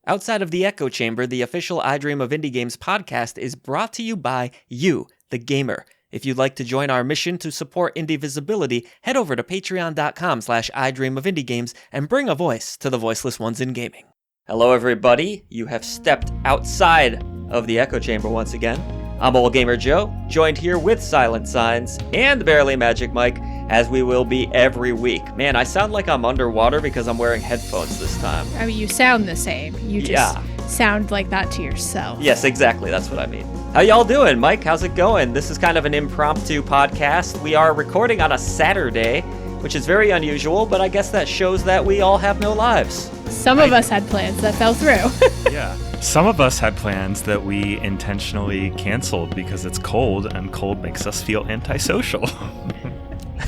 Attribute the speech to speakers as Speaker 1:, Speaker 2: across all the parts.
Speaker 1: Outside of the Echo Chamber, the official I Dream of Indie Games podcast is brought to you by you, the gamer. If you'd like to join our mission to support indie visibility, head over to patreon.com/idreamofindiegames and bring a voice to the voiceless ones in gaming. Hello everybody, you have stepped outside of the Echo Chamber once again. I'm Old Gamer Joe, joined here with Silent Signs and Barely Magic Mike, as we will be every week. Man, I sound like I'm underwater because I'm wearing headphones this time.
Speaker 2: I mean, you sound the same. You just sound like that to yourself.
Speaker 1: Yes, exactly. That's what I mean. How y'all doing? Mike, how's it going? This is kind of an impromptu podcast. We are recording on a Saturday, which is very unusual, but I guess that shows that we all have no lives.
Speaker 2: Some of us had plans that fell through.
Speaker 3: Yeah. Some of us had plans that we intentionally canceled because it's cold, and cold makes us feel antisocial.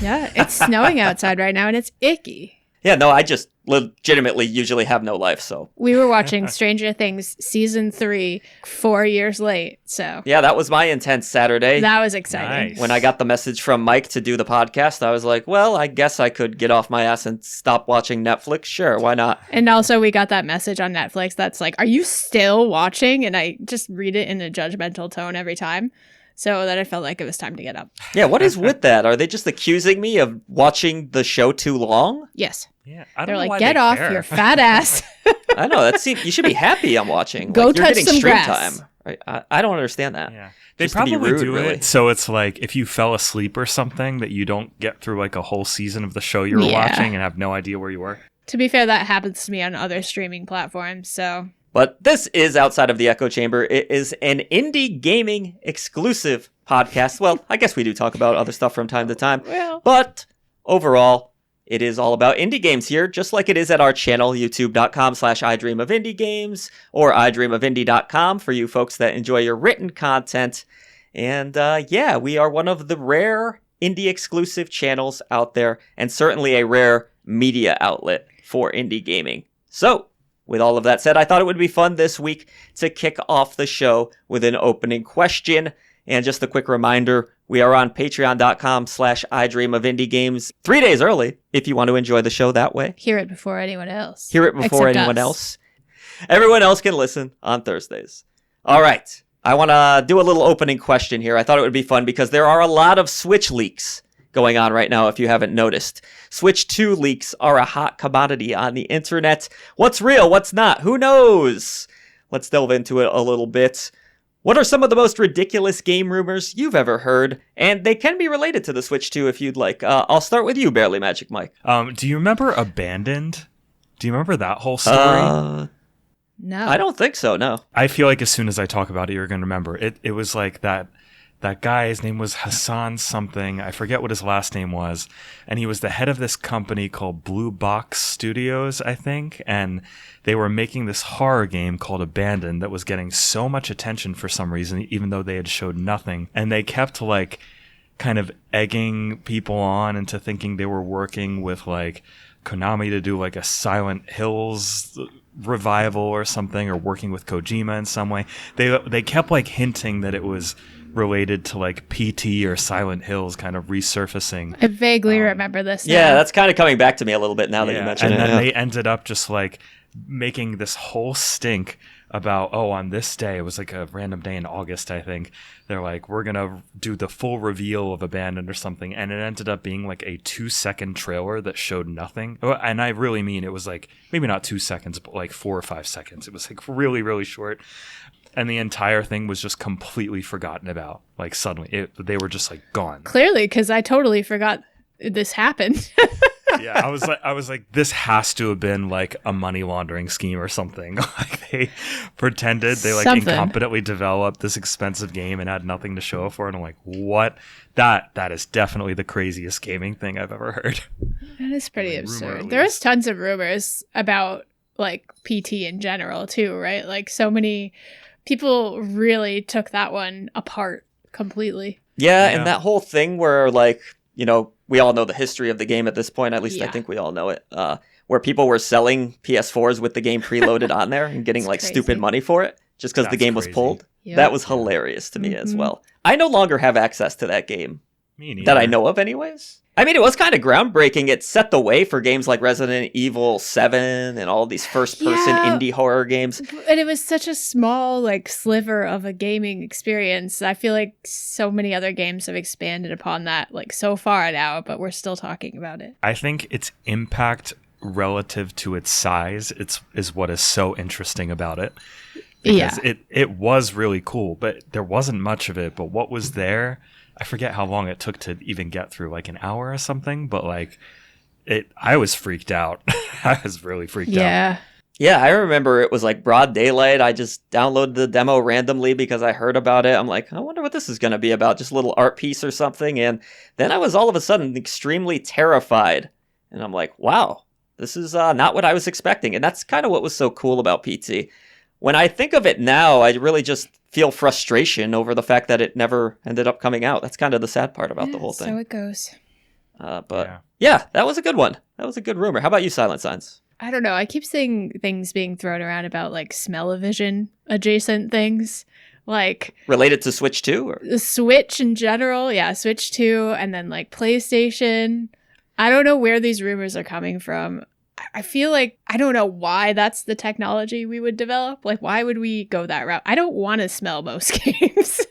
Speaker 2: Yeah, it's snowing outside right now, and it's icky.
Speaker 1: Yeah, no, I just legitimately usually have no life, so.
Speaker 2: We were watching Stranger Things Season 3 4 years late, so.
Speaker 1: Yeah, that was my intense Saturday.
Speaker 2: That was exciting.
Speaker 3: Nice.
Speaker 1: When I got the message from Mike to do the podcast, I was like, well, I guess I could get off my ass and stop watching Netflix. Sure, why not?
Speaker 2: And also, we got that message on Netflix that's like, are you still watching? And I just read it in a judgmental tone every time. So that I felt like it was time to get up.
Speaker 1: Yeah, what is with that? Are they just accusing me of watching the show too long?
Speaker 2: Yes.
Speaker 3: Yeah, I don't
Speaker 2: They're
Speaker 3: know
Speaker 2: like,
Speaker 3: why
Speaker 2: get
Speaker 3: they
Speaker 2: off
Speaker 3: care.
Speaker 2: your fat ass.
Speaker 1: I know, you should be happy I'm watching.
Speaker 2: Go
Speaker 1: like, you're
Speaker 2: touch
Speaker 1: getting
Speaker 2: some
Speaker 1: stream
Speaker 2: grass.
Speaker 1: time. Right? I don't understand that.
Speaker 3: Yeah. They
Speaker 1: Just to be
Speaker 3: probably
Speaker 1: rude,
Speaker 3: do
Speaker 1: really.
Speaker 3: it so it's like if you fell asleep or something that you don't get through like a whole season of the show you were watching and have no idea where you were.
Speaker 2: To be fair, that happens to me on other streaming platforms, so.
Speaker 1: But this is Outside of the Echo Chamber. It is an indie gaming exclusive podcast. Well, I guess we do talk about other stuff from time to time.
Speaker 2: Well.
Speaker 1: But overall, it is all about indie games here, just like it is at our channel, youtube.com/idreamofindiegames or idreamofindie.com for you folks that enjoy your written content. And yeah, we are one of the rare indie exclusive channels out there, and certainly a rare media outlet for indie gaming. So, with all of that said, I thought it would be fun this week to kick off the show with an opening question. And just a quick reminder, we are on patreon.com/idreamofindiegames 3 days early if you want to enjoy the show that way.
Speaker 2: Hear it before anyone else.
Speaker 1: Hear it before
Speaker 2: Except
Speaker 1: anyone
Speaker 2: us.
Speaker 1: else. Everyone else can listen on Thursdays. All right. I want to do a little opening question here. I thought it would be fun because there are a lot of Switch leaks going on right now, if you haven't noticed. Switch 2 leaks are a hot commodity on the internet. What's real? What's not? Who knows? Let's delve into it a little bit. What are some of the most ridiculous game rumors you've ever heard? And they can be related to the Switch 2 if you'd like. I'll start with you, Barely Magic Mike.
Speaker 3: Do you remember Abandoned? Do you remember that whole story?
Speaker 2: No.
Speaker 1: I don't think so, no.
Speaker 3: I feel like as soon as I talk about it, you're going to remember. It was like that guy, his name was Hassan something. I forget what his last name was. And he was the head of this company called Blue Box Studios, I think. And they were making this horror game called Abandoned that was getting so much attention for some reason, even though they had showed nothing. And they kept like kind of egging people on into thinking they were working with like Konami to do like a Silent Hills revival or something, or working with Kojima in some way. They kept like hinting that it was related to like PT or Silent Hills kind of resurfacing.
Speaker 2: I vaguely remember this now.
Speaker 1: Yeah, that's kind of coming back to me a little bit now that you mention
Speaker 3: and
Speaker 1: it.
Speaker 3: then they ended up just like making this whole stink about, on this day, it was like a random day in August, I think, they're like, we're gonna do the full reveal of Abandoned or something, and it ended up being like a 2-second trailer that showed nothing. And I really mean it was like maybe not 2 seconds, but like 4 or 5 seconds. It was like really, really short. And the entire thing was just completely forgotten about. Like suddenly, they were just like gone.
Speaker 2: Clearly, because I totally forgot this happened.
Speaker 3: Yeah, I was like, this has to have been like a money laundering scheme or something. Like they pretended they like
Speaker 2: Something.
Speaker 3: incompetently developed this expensive game and had nothing to show for it. And I'm like, what? That is definitely the craziest gaming thing I've ever heard.
Speaker 2: That is pretty
Speaker 3: Like, rumor
Speaker 2: absurd.
Speaker 3: at
Speaker 2: There's
Speaker 3: least.
Speaker 2: tons of rumors about like PT in general too, right? Like so many people really took that one apart completely.
Speaker 1: Yeah,
Speaker 3: Yeah.
Speaker 1: and that whole thing where, like, you know, we all know the history of the game at this point. At least I
Speaker 2: Yeah.
Speaker 1: think we all know it. Where people were selling PS4s with the game preloaded on there and getting
Speaker 2: It's
Speaker 1: like
Speaker 2: crazy.
Speaker 1: stupid money for it just because the
Speaker 3: That's
Speaker 1: game was
Speaker 3: crazy.
Speaker 1: pulled.
Speaker 2: Yep.
Speaker 1: That was hilarious to me as
Speaker 2: Mhm.
Speaker 1: well. I no longer have access to that game
Speaker 3: Me neither.
Speaker 1: that I know of anyways. I mean, it was kind of groundbreaking. It set the way for games like Resident Evil 7 and all these first-person indie horror games.
Speaker 2: And it was such a small, like, sliver of a gaming experience. I feel like so many other games have expanded upon that, like, so far now, but we're still talking about it.
Speaker 3: I think its impact relative to its size is what is so interesting about it. Because it was really cool, but there wasn't much of it. But what was there... I forget how long it took to even get through, like an hour or something, but like I was freaked out. I was really freaked out.
Speaker 1: Yeah, I remember it was like broad daylight. I just downloaded the demo randomly because I heard about it. I'm like, I wonder what this is going to be about, just a little art piece or something. And then I was all of a sudden extremely terrified. And I'm like, wow, this is not what I was expecting. And that's kind of what was so cool about PT. When I think of it now, I really just feel frustration over the fact that it never ended up coming out. That's kind of the sad part about the whole thing.
Speaker 2: So it goes.
Speaker 1: But yeah, that was a good one. That was a good rumor. How about you, Silent Signs?
Speaker 2: I don't know. I keep seeing things being thrown around about like smell-o-vision adjacent things. Like
Speaker 1: related to Switch 2? Or?
Speaker 2: The Switch in general. Yeah, Switch 2 and then like PlayStation. I don't know where these rumors are coming from. I feel like I don't know why that's the technology we would develop. Like, why would we go that route? I don't want to smell most games.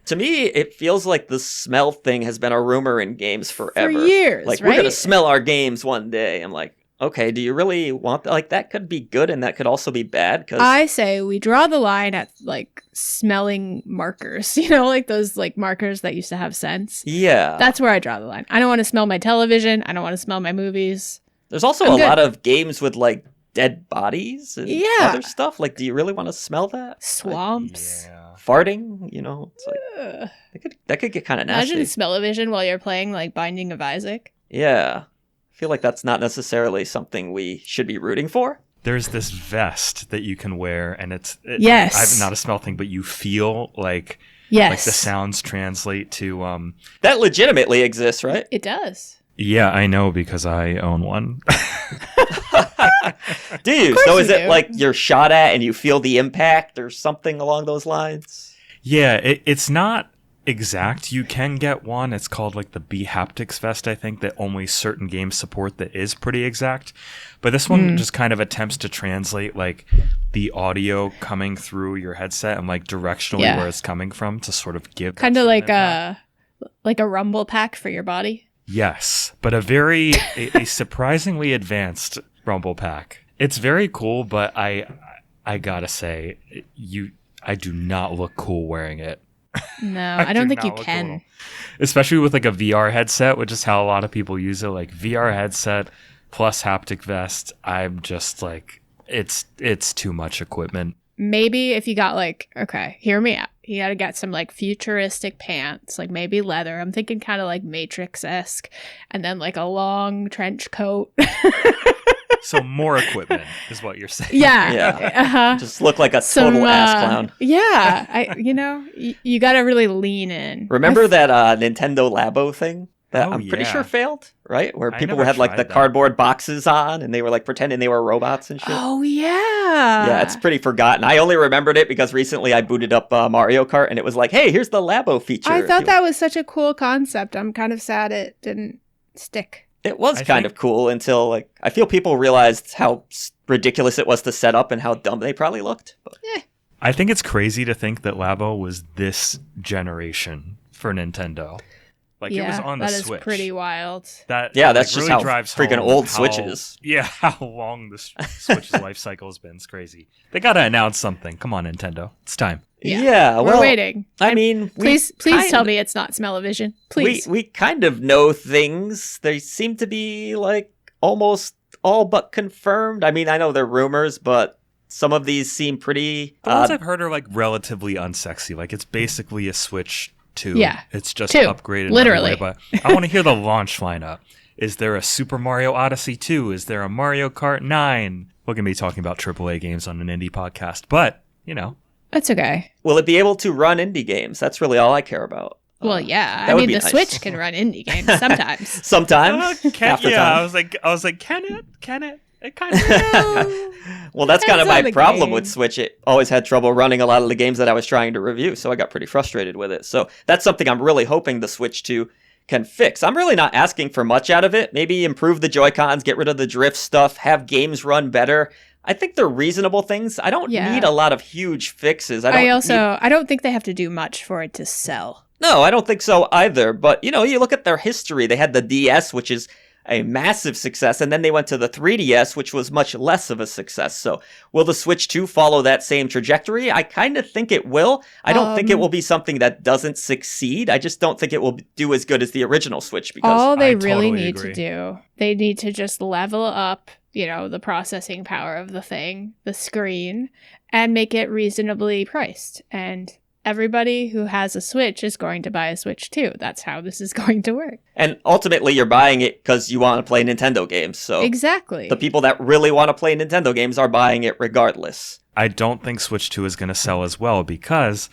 Speaker 1: To me, it feels like the smell thing has been a rumor in games forever.
Speaker 2: For years,
Speaker 1: like,
Speaker 2: right?
Speaker 1: We're going to smell our games one day. I'm like, okay, do you really want that? Like, that could be good and that could also be bad. Cause
Speaker 2: I say we draw the line at, like, smelling markers. You know, like those, like, markers that used to have scents.
Speaker 1: Yeah.
Speaker 2: That's where I draw the line. I don't want to smell my television. I don't want to smell my movies.
Speaker 1: There's also a lot of games with, like, dead bodies and other stuff. Like, do you really want to smell that?
Speaker 2: Swamps.
Speaker 3: Yeah.
Speaker 1: Farting, you know? It's like, that could get kind of nasty.
Speaker 2: Imagine smell-o-vision while you're playing, like, Binding of Isaac.
Speaker 1: Yeah. I feel like that's not necessarily something we should be rooting for.
Speaker 3: There's this vest that you can wear, and it's not a smell thing, but you feel like like the sounds translate to
Speaker 1: that legitimately exists, right?
Speaker 2: It does.
Speaker 3: Yeah, I know because I own one.
Speaker 1: Do you? So is it like you're shot at and you feel the impact or something along those lines?
Speaker 3: Yeah, it's not exact. You can get one. It's called like the B Haptics vest, I think, that only certain games support that is pretty exact. But this one just kind of attempts to translate like the audio coming through your headset and like directionally where it's coming from to sort of give
Speaker 2: kind of like a rumble pack for your body.
Speaker 3: Yes, but a surprisingly advanced rumble pack. It's very cool, but I gotta say, I do not look cool wearing it.
Speaker 2: No, I don't think you can.
Speaker 3: Cool. Especially with like a VR headset, which is how a lot of people use it. Like VR headset plus haptic vest. I'm just like, it's too much equipment.
Speaker 2: Maybe if you got like, okay, hear me out. You gotta get some like futuristic pants, like maybe leather. I'm thinking kind of like Matrix-esque, and then like a long trench coat.
Speaker 3: So more equipment is what you're saying.
Speaker 2: Yeah.
Speaker 1: Just look like a total ass clown.
Speaker 2: Yeah. You got to really lean in.
Speaker 1: Remember that Nintendo Labo thing that I'm pretty sure failed, right? Where people had like the cardboard boxes on and they were like pretending they were robots and shit.
Speaker 2: Oh, yeah.
Speaker 1: Yeah, it's pretty forgotten. I only remembered it because recently I booted up Mario Kart and it was like, hey, here's the Labo feature.
Speaker 2: I thought that was such a cool concept. I'm kind of sad it didn't stick.
Speaker 1: It was kind of cool until, like, I feel people realized how ridiculous it was to set up and how dumb they probably looked. But.
Speaker 3: I think it's crazy to think that Labo was this generation for Nintendo. Like, it was on the Switch.
Speaker 2: That is pretty wild.
Speaker 1: That's
Speaker 3: like,
Speaker 1: just
Speaker 3: really
Speaker 1: how
Speaker 3: drives
Speaker 1: freaking
Speaker 3: home
Speaker 1: old Switches.
Speaker 3: Yeah, how long the Switch's life cycle has been. It's crazy. They gotta announce something. Come on, Nintendo. It's time.
Speaker 1: Yeah, well,
Speaker 2: we're waiting.
Speaker 1: I mean,
Speaker 2: please tell me it's not smell-o-vision. Please.
Speaker 1: We kind of know things. They seem to be like almost all but confirmed. I mean, I know they're rumors, but some of these seem pretty.
Speaker 3: The ones I've heard are like relatively unsexy. Like it's basically a Switch 2.
Speaker 2: Yeah,
Speaker 3: it's just
Speaker 2: 2.
Speaker 3: upgraded.
Speaker 2: Literally.
Speaker 3: But I want to hear the launch lineup. Is there a Super Mario Odyssey 2? Is there a Mario Kart 9? We're gonna be talking about AAA games on an indie podcast, but you know.
Speaker 2: That's okay.
Speaker 1: Will it be able to run indie games? That's really all I care about.
Speaker 2: Well, yeah. I mean, the Switch can run indie games sometimes.
Speaker 1: Sometimes. Half the time.
Speaker 3: I was like, can it? Can it? It kind of.
Speaker 1: Well, that's kind of my problem with Switch. It always had trouble running a lot of the games that I was trying to review, so I got pretty frustrated with it. So that's something I'm really hoping the Switch 2 can fix. I'm really not asking for much out of it. Maybe improve the Joy-Cons, get rid of the drift stuff, have games run better. I think they're reasonable things. I don't need a lot of huge fixes. I
Speaker 2: don't think they have to do much for it to sell.
Speaker 1: No, I don't think so either. But, you look at their history. They had the DS, which is a massive success, and then they went to the 3DS, which was much less of a success. So will the Switch 2 follow that same trajectory? I kind of think it will. I don't think it will be something that doesn't succeed. I just don't think it will do as good as the original Switch. Because
Speaker 2: all they really need to do, they need to just level up, the processing power of the thing, the screen, and make it reasonably priced. And everybody who has a Switch is going to buy a Switch too. That's how this is going to work.
Speaker 1: And ultimately, you're buying it because you want to play Nintendo games. So
Speaker 2: exactly.
Speaker 1: The people that really want to play Nintendo games are buying it regardless.
Speaker 3: I don't think Switch 2 is going to sell as well because,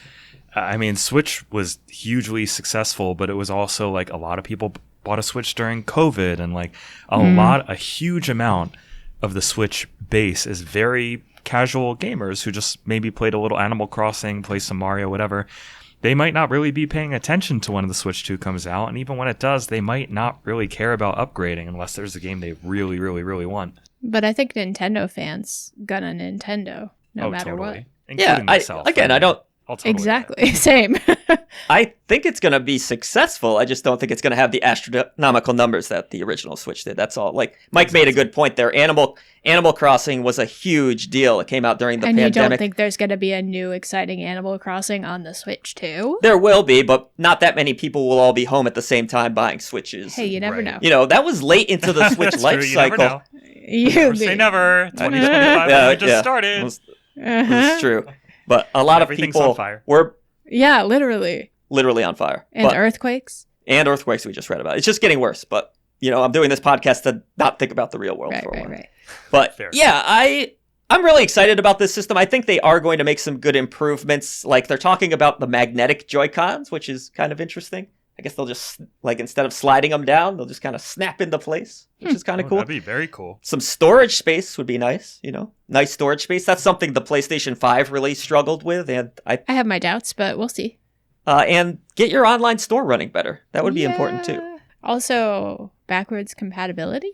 Speaker 3: Switch was hugely successful, but it was also like a lot of people bought a Switch during COVID, and like a huge amount of the Switch base is very casual gamers who just maybe played a little Animal Crossing, play some Mario, whatever. They might not really be paying attention to when the Switch 2 comes out, and even when it does, they might not really care about upgrading unless there's a game they really, really, really want.
Speaker 2: But I think Nintendo fans gonna Nintendo no matter
Speaker 3: totally.
Speaker 2: what.
Speaker 3: Including myself.
Speaker 1: I don't...
Speaker 3: Totally
Speaker 2: exactly. Same.
Speaker 1: I think it's going to be successful. I just don't think it's going to have the astronomical numbers that the original Switch did. That's all. Like Mike made a good point there. Animal Crossing was a huge deal. It came out during the pandemic.
Speaker 2: And you don't think there's going to be a new exciting Animal Crossing on the Switch too?
Speaker 1: There will be, but not that many people will all be home at the same time buying Switches.
Speaker 2: Hey, you never know.
Speaker 1: That was late into the Switch life cycle.
Speaker 3: Never say never. 2025 just started.
Speaker 1: It's true. But a lot of people were
Speaker 2: literally
Speaker 1: on fire.
Speaker 2: And earthquakes.
Speaker 1: And earthquakes we just read about. It's just getting worse. But, I'm doing this podcast to not think about the real world for a while. Right. But, I'm really excited about this system. I think they are going to make some good improvements. Like, they're talking about the magnetic Joy-Cons, which is kind of interesting. I guess they'll just, instead of sliding them down, they'll just kind of snap into place, which is kind of cool.
Speaker 3: That'd be very cool.
Speaker 1: Some storage space would be nice, nice storage space. That's something the PlayStation 5 really struggled with, and I
Speaker 2: have my doubts, but we'll see.
Speaker 1: And get your online store running better. That would be important, too.
Speaker 2: Also, backwards compatibility?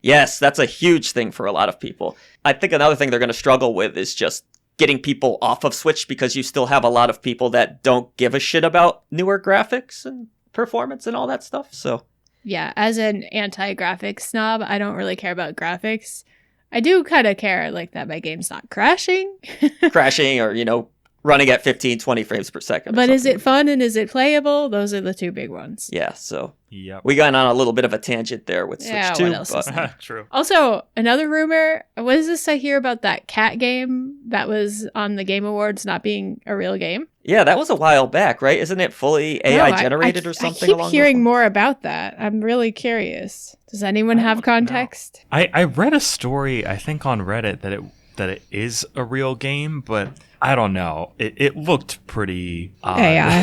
Speaker 1: Yes, that's a huge thing for a lot of people. I think another thing they're going to struggle with is just getting people off of Switch, because you still have a lot of people that don't give a shit about newer graphics and performance and all that stuff. So
Speaker 2: yeah, as an anti-graphics snob, I don't really care about graphics. I do kind of care that my game's not crashing
Speaker 1: or running at 15 20 frames per second.
Speaker 2: But is it fun and is it playable? Those are the two big ones.
Speaker 1: Yeah, so we got on a little bit of a tangent there with Switch 2.
Speaker 2: What else is there?
Speaker 3: True.
Speaker 2: Also, another rumor, what is this I hear about that cat game that was on the Game Awards not being a real game?
Speaker 1: Yeah, that was a while back, right? Isn't it fully AI generated or something?
Speaker 2: I keep hearing more about that. I'm really curious. Does anyone have context?
Speaker 3: I read a story, I think on Reddit, that it is a real game, but I don't know. It looked pretty odd.
Speaker 2: AI.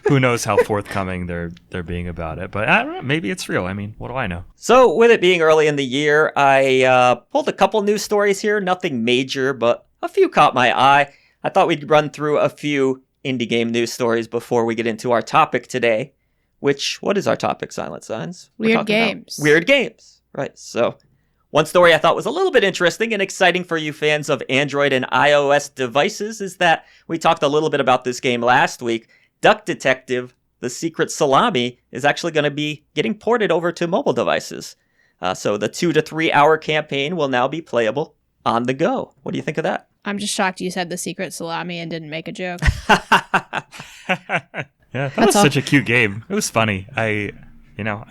Speaker 3: Who knows how forthcoming they're being about it? But I don't know. Maybe it's real. What do I know?
Speaker 1: So with it being early in the year, I pulled a couple news stories here. Nothing major, but a few caught my eye. I thought we'd run through a few indie game news stories before we get into our topic today. What is our topic, Silent Signs?
Speaker 2: Weird games.
Speaker 1: Weird games. Right. So one story I thought was a little bit interesting and exciting for you fans of Android and iOS devices is that we talked a little bit about this game last week. Duck Detective, The Secret Salami, is actually going to be getting ported over to mobile devices. So the 2 to 3 hour campaign will now be playable on the go. What do you think of that?
Speaker 2: I'm just shocked you said The Secret Salami and didn't make a joke.
Speaker 3: Yeah, that was such a cute game. It was funny. I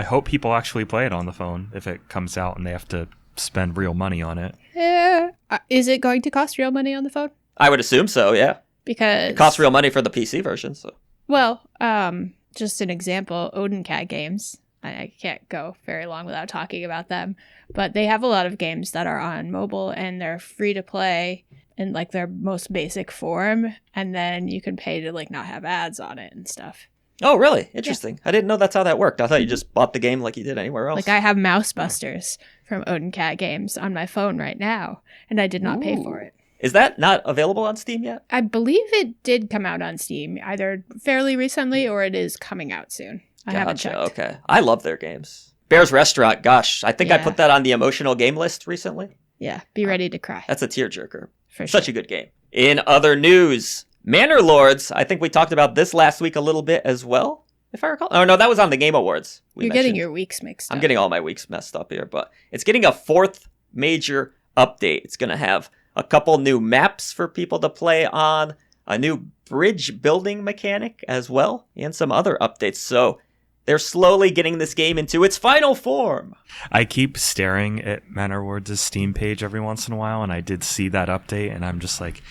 Speaker 3: hope people actually play it on the phone if it comes out and they have to spend real money on it.
Speaker 2: Yeah. Is it going to cost real money on the phone?
Speaker 1: I would assume so, yeah.
Speaker 2: Because
Speaker 1: it costs real money for the PC version, so.
Speaker 2: Well, just an example, Odin Cat Games. I can't go very long without talking about them, but they have a lot of games that are on mobile and they're free to play in their most basic form, and then you can pay to not have ads on it and stuff.
Speaker 1: Oh, really? Interesting. Yeah. I didn't know that's how that worked. I thought you just bought the game like you did anywhere else.
Speaker 2: I have Mouse Busters from Odin Cat Games on my phone right now, and I did not pay for it.
Speaker 1: Is that not available on Steam yet?
Speaker 2: I believe it did come out on Steam, either fairly recently or it is coming out soon. I haven't
Speaker 1: Gotcha.
Speaker 2: checked.
Speaker 1: Okay. I love their games. Bear's Restaurant, gosh, I think I
Speaker 2: Yeah.
Speaker 1: put that on the emotional game list recently.
Speaker 2: Yeah, be ready to cry.
Speaker 1: That's a tearjerker.
Speaker 2: For
Speaker 1: Such
Speaker 2: sure.
Speaker 1: a good game. In other news, Manor Lords, I think we talked about this last week a little bit as well, if I recall. Oh, no, that was on the Game Awards.
Speaker 2: You're getting your weeks mixed up.
Speaker 1: I'm getting all my weeks messed up here, but it's getting a fourth major update. It's going to have a couple new maps for people to play on, a new bridge building mechanic as well, and some other updates. So they're slowly getting this game into its final form.
Speaker 3: I keep staring at Manor Lords' Steam page every once in a while, and I did see that update, and I'm just like,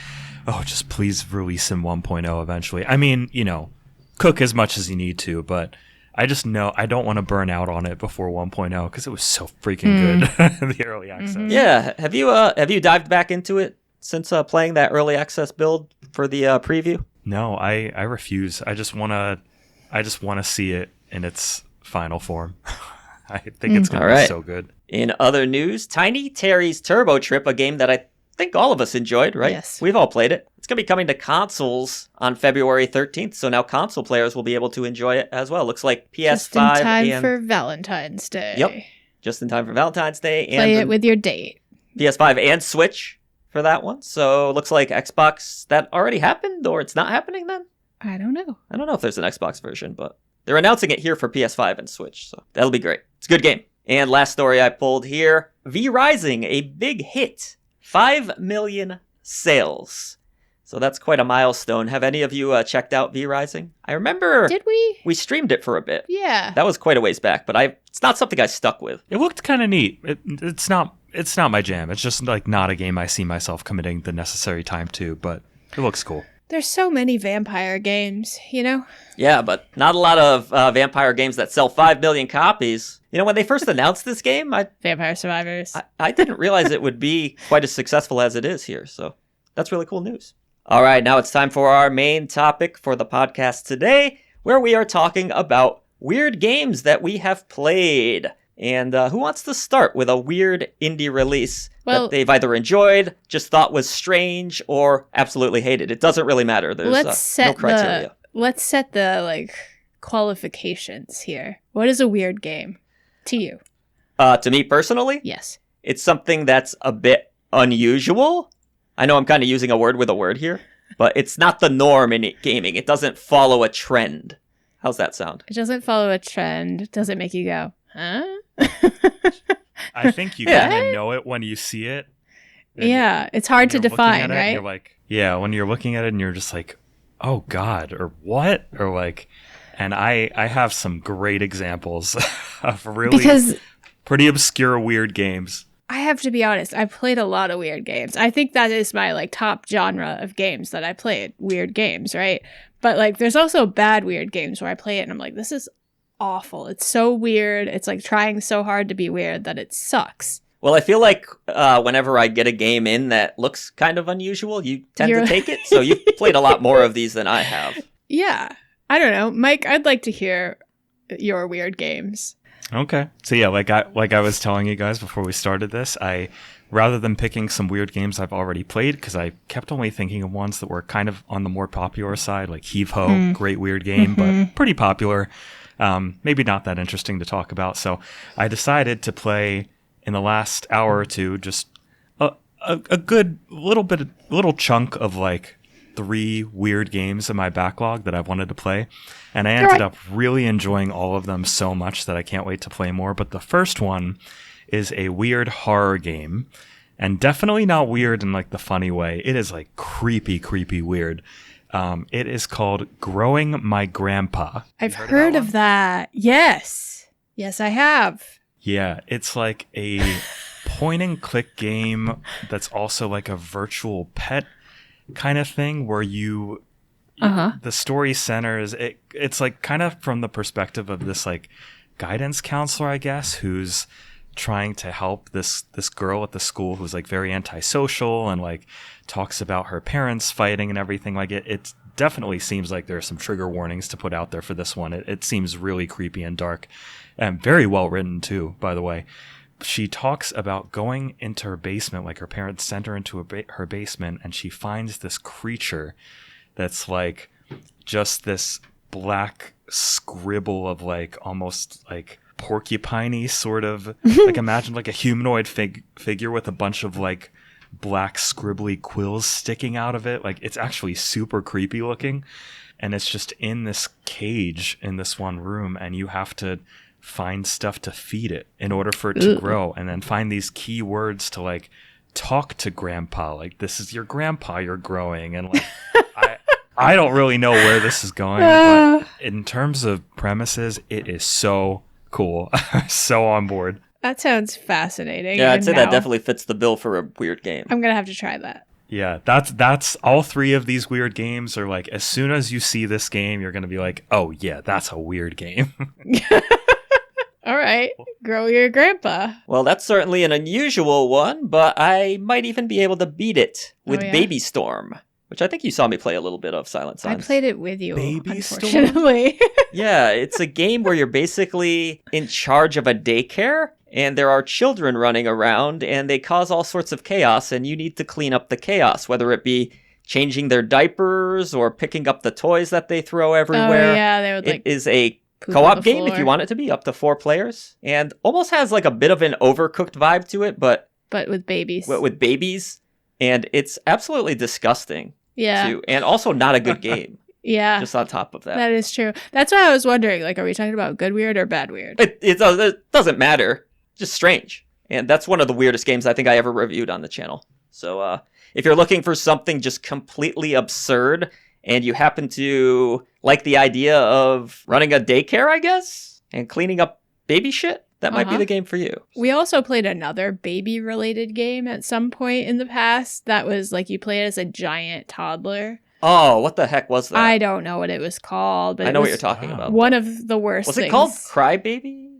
Speaker 3: oh, just please release in 1.0 eventually. I mean, cook as much as you need to, but I just know I don't want to burn out on it before 1.0 because it was so freaking good, the early access.
Speaker 2: Mhm.
Speaker 1: Yeah, have you dived back into it since playing that early access build for the preview?
Speaker 3: No, I refuse. I just want to see it in its final form. I think it's going to be
Speaker 1: Alright.
Speaker 3: so good.
Speaker 1: In other news, Tiny Terry's Turbo Trip, a game that I think all of us enjoyed, right?
Speaker 2: Yes.
Speaker 1: We've all played it. It's going to be coming to consoles on February 13th, so now console players will be able to enjoy it as well. Looks like PS5
Speaker 2: Just in time
Speaker 1: and
Speaker 2: for Valentine's Day.
Speaker 1: Yep. just in time for Valentine's Day
Speaker 2: Play
Speaker 1: and
Speaker 2: it with your date.
Speaker 1: PS5 and Switch for that one. So looks like Xbox, that already happened, or it's not happening then?
Speaker 2: I don't know.
Speaker 1: I don't know if there's an Xbox version, but they're announcing it here for PS5 and Switch, so that'll be great. It's a good game. And last story I pulled here, V Rising, a big hit. 5 million sales. So that's quite a milestone. Have any of you checked out V Rising? I remember
Speaker 2: Did we?
Speaker 1: we streamed it for a bit.
Speaker 2: Yeah.
Speaker 1: That was quite a ways back, but it's not something I stuck with.
Speaker 3: It looked kind of neat. It's not my jam. It's just like not a game I see myself committing the necessary time to, but it looks cool.
Speaker 2: There's so many vampire games,
Speaker 1: Yeah, but not a lot of vampire games that sell 5 million copies. When they first announced this game,
Speaker 2: Vampire Survivors.
Speaker 1: I didn't realize it would be quite as successful as it is here. So that's really cool news. All right, now it's time for our main topic for the podcast today, where we are talking about weird games that we have played. And who wants to start with a weird indie release that they've either enjoyed, just thought was strange, or absolutely hated? It doesn't really matter. There's no criteria.
Speaker 2: Let's set the qualifications here. What is a weird game to you?
Speaker 1: To me personally,
Speaker 2: Yes.
Speaker 1: it's something that's a bit unusual. I know I'm kind of using a word with a word here, but it's not the norm in gaming. It doesn't follow a trend. How's that sound?
Speaker 2: It doesn't follow a trend. Does it make you go, huh?
Speaker 3: I think you
Speaker 1: Yeah.
Speaker 3: kind of know it when you see it. And
Speaker 2: Yeah, it's hard to
Speaker 3: you're looking
Speaker 2: define,
Speaker 3: at it and
Speaker 2: right?
Speaker 3: You're like, yeah, when you're looking at it and you're just like, oh God, or what? Or like, and I have some great examples of really
Speaker 2: Because
Speaker 3: pretty obscure weird games.
Speaker 2: I have to be honest, I played a lot of weird games. I think that is my top genre of games that I played, weird games, right? But there's also bad weird games where I play it and I'm like, this is awful. It's so weird. It's trying so hard to be weird that it sucks.
Speaker 1: Well, I feel like whenever I get a game in that looks kind of unusual, you tend to take it. So you've played a lot more of these than I have.
Speaker 2: Yeah. I don't know. Mike, I'd like to hear your weird games.
Speaker 3: Okay. So yeah, like I was telling you guys before we started this, rather than picking some weird games I've already played, because I kept only thinking of ones that were kind of on the more popular side, like Heave Ho, great weird game, but pretty popular. Maybe not that interesting to talk about. So I decided to play in the last hour or two just a good little chunk of 3 weird games in my backlog that I wanted to play. And I ended up really enjoying all of them so much that I can't wait to play more. But the first one is a weird horror game, and definitely not weird in the funny way. It is creepy weird. It is called Growing My Grandpa.
Speaker 2: I've heard of that. Yes. Yes, I have.
Speaker 3: Yeah, it's like a point and click game that's also like a virtual pet kind of thing where the story centers it's kind of from the perspective of this guidance counselor, I guess, who's trying to help this girl at the school who's very antisocial and talks about her parents fighting and everything. It definitely seems like there are some trigger warnings to put out there for this one. It seems really creepy and dark and very well written too, by the way. She talks about going into her basement, her parents sent her into her basement, and she finds this creature that's just this black scribble of like almost like porcupine-y sort of like imagine like a humanoid figure with a bunch of like black scribbly quills sticking out of it. Like it's actually super creepy looking, and it's just in this cage in this one room, and you have to find stuff to feed it in order for it to grow, and then find these key words to like talk to grandpa, like this is your grandpa you're growing, and like I don't really know where this is going, but in terms of premises, it is so cool. So on board.
Speaker 2: That sounds fascinating.
Speaker 1: Yeah, I'd
Speaker 2: and
Speaker 1: say that
Speaker 2: now
Speaker 1: definitely fits the bill for a weird game.
Speaker 2: I'm gonna have to try that.
Speaker 3: Yeah, that's all three of these weird games are like, as soon as you see this game, you're gonna be like, oh yeah, that's a weird game.
Speaker 2: All right, grow your grandpa.
Speaker 1: Well, that's certainly an unusual one, but I might even be able to beat it with
Speaker 2: yeah?
Speaker 1: Baby Storm, which I think you saw me play a little bit of Silent Signs.
Speaker 2: I played it with you,
Speaker 3: Baby Storm?
Speaker 2: unfortunately.
Speaker 1: Yeah, it's a game where you're basically in charge of a daycare, and there are children running around, and they cause all sorts of chaos, and you need to clean up the chaos, whether it be changing their diapers or picking up the toys that they throw everywhere.
Speaker 2: Oh yeah, they would like.
Speaker 1: It is a
Speaker 2: poop on
Speaker 1: co-op
Speaker 2: the
Speaker 1: game if
Speaker 2: floor.
Speaker 1: you want it to be, up to 4 players, and almost has like a bit of an overcooked vibe to it, but
Speaker 2: with babies.
Speaker 1: with babies, and it's absolutely disgusting
Speaker 2: yeah,
Speaker 1: too, and also not a good game.
Speaker 2: yeah.
Speaker 1: Just on top of that,
Speaker 2: That is true. That's why I was wondering, like, are we talking about good weird or bad weird?
Speaker 1: it doesn't matter. Just strange, and that's one of the weirdest games I think I ever reviewed on the channel. So if you're looking for something just completely absurd, and you happen to like the idea of running a daycare, I guess, and cleaning up baby shit, that might be the game for you.
Speaker 2: We also played another baby-related game at some point in the past that was like you play it as a giant toddler.
Speaker 1: Oh, what the heck was that?
Speaker 2: I don't know what it was called, but
Speaker 1: I
Speaker 2: it
Speaker 1: know what
Speaker 2: was
Speaker 1: you're talking about.
Speaker 2: one of the worst
Speaker 1: Was
Speaker 2: things.
Speaker 1: it called Crybaby?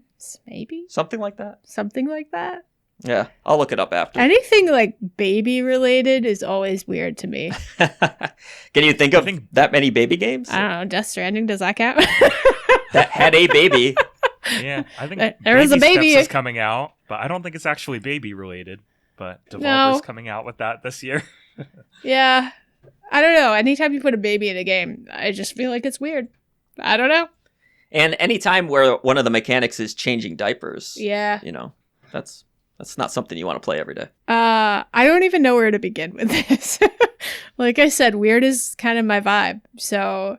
Speaker 2: Maybe?
Speaker 1: Something like that?
Speaker 2: Something like that?
Speaker 1: Yeah, I'll look it up after.
Speaker 2: Anything like baby-related is always weird to me.
Speaker 1: Can you think of that many baby games
Speaker 2: I don't know. Death Stranding, does that count?
Speaker 1: that had a baby?
Speaker 3: Yeah, I think
Speaker 2: There was a baby.
Speaker 3: Steps is coming out, but I don't think it's actually baby related. But Devolver's coming out with that this year.
Speaker 2: Yeah. I don't know. Anytime you put a baby in a game, I just feel like it's weird. I don't know.
Speaker 1: And anytime where one of the mechanics is changing diapers,
Speaker 2: Yeah.
Speaker 1: you know, that's not something you want to play every day.
Speaker 2: I don't even know where to begin with this. Like I said, weird is kind of my vibe. So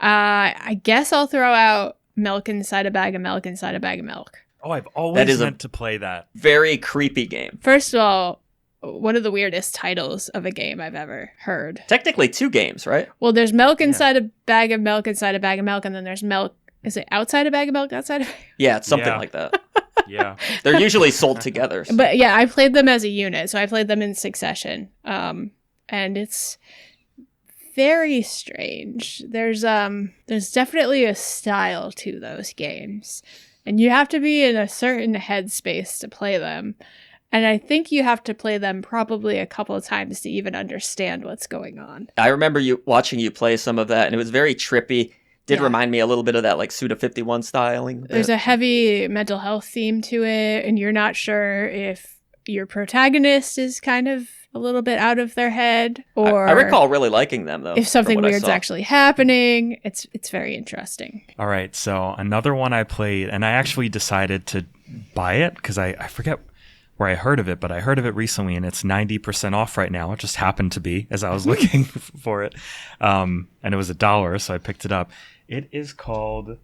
Speaker 2: I guess I'll throw out milk inside a bag of milk inside a bag of milk.
Speaker 3: Oh, I've always
Speaker 1: is
Speaker 3: meant to play that.
Speaker 1: Very creepy game.
Speaker 2: First of all, one of the weirdest titles of a game I've ever heard.
Speaker 1: Technically 2 games, right?
Speaker 2: Well, there's milk inside a bag of milk inside a bag of milk, and then there's milk. Is it outside a bag of milk outside of?
Speaker 1: Yeah, it's something
Speaker 3: Yeah.
Speaker 1: like that.
Speaker 3: Yeah.
Speaker 1: They're usually sold together.
Speaker 2: But yeah, I played them as a unit, so I played them in succession. And it's very strange. There's definitely a style to those games, and you have to be in a certain headspace to play them. And I think you have to play them probably a couple of times to even understand what's going on.
Speaker 1: I remember watching you play some of that, and it was very trippy. Did remind me a little bit of that like Suda 51 styling.
Speaker 2: There's a heavy mental health theme to it, and you're not sure if your protagonist is kind of a little bit out of their head, or
Speaker 1: I recall really liking them though.
Speaker 2: if something
Speaker 1: from what I
Speaker 2: weird's
Speaker 1: saw.
Speaker 2: actually happening. It's very interesting.
Speaker 3: All right, so another one I played, and I actually decided to buy it because I forget where I heard of it, but I heard of it recently, and it's 90% off right now. It just happened to be as I was looking for it, and it was $1, so I picked it up. It is called